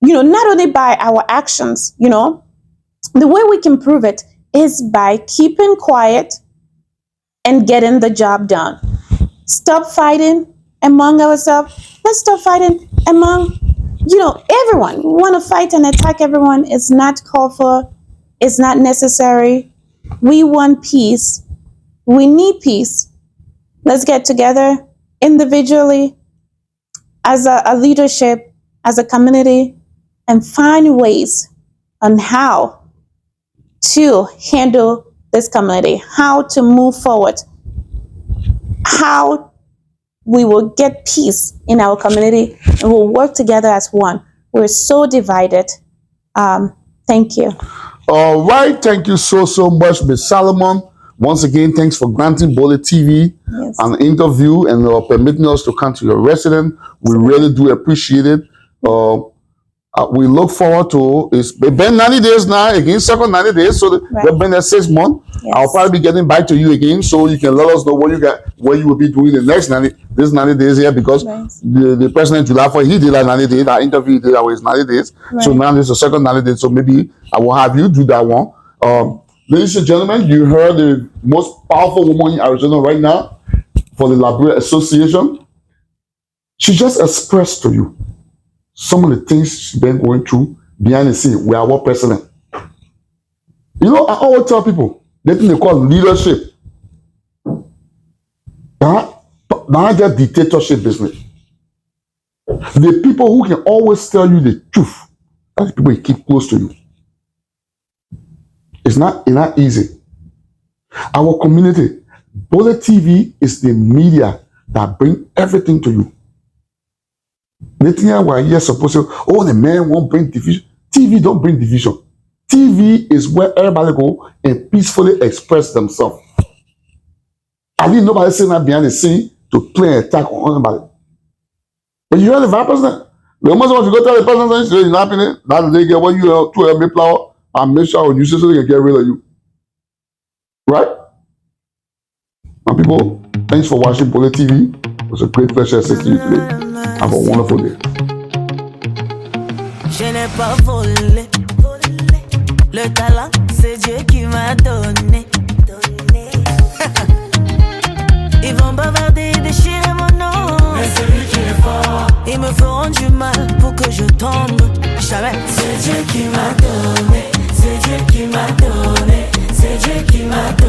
not only by our actions, the way we can prove it is by keeping quiet and getting the job done. Stop fighting among ourselves. Let's stop fighting among, everyone. We want to fight and attack everyone. It's not called for. It's not necessary. We want peace. We need peace. Let's get together individually, as a leadership, as a community, and find ways on how to handle this community, how to move forward, how we will get peace in our community, and we'll work together as one. We're so divided. Thank you. All right. Thank you so much, Ms. Solomon. Once again, thanks for granting Bollitv an interview and permitting us to come to your residence. We really do appreciate it. We look forward to, it's been 90 days now, again, second 90 days, so we've been there 6 months. Yes. I'll probably be getting back to you again, so you can let us know what you will be doing the next 90 days here, because the president July 4, he did that 90 days, that interview he did that was 90 days. So now this is the second 90 days, so maybe I will have you do that one. Ladies and gentlemen, you heard the most powerful woman in Arizona right now for the Liberian Association. She just expressed to you some of the things she's been going through behind the scene with our president. You know, I always tell people, the thing they call leadership. Not just dictatorship business. The people who can always tell you the truth, that's the people you keep close to you. It's not easy. Our community, Bollitv is the media that bring everything to you. Nothing we're here supposed to, oh, the man won't bring division. TV don't bring division. TV is where everybody go and peacefully express themselves. I didn't nobody sitting there behind the scene to play an attack on anybody. But you hear the vice president. The moment you go tell the president, you're not happening, that they get what you to help me plow and make sure you so they can get rid of you. Right? And people, thanks for watching Bollitv. It was a great pleasure to see you today. Have a wonderful day. Je n'ai pas volé. Le talent, c'est Dieu qui m'a donné. Ils vont bavarder, déchirer mon nom. Mais celui qui est fort, ils me feront du mal pour que je tombe. Jamais. C'est Dieu qui m'a donné. C'est Dieu qui m'a donné. C'est Dieu qui m'a donné.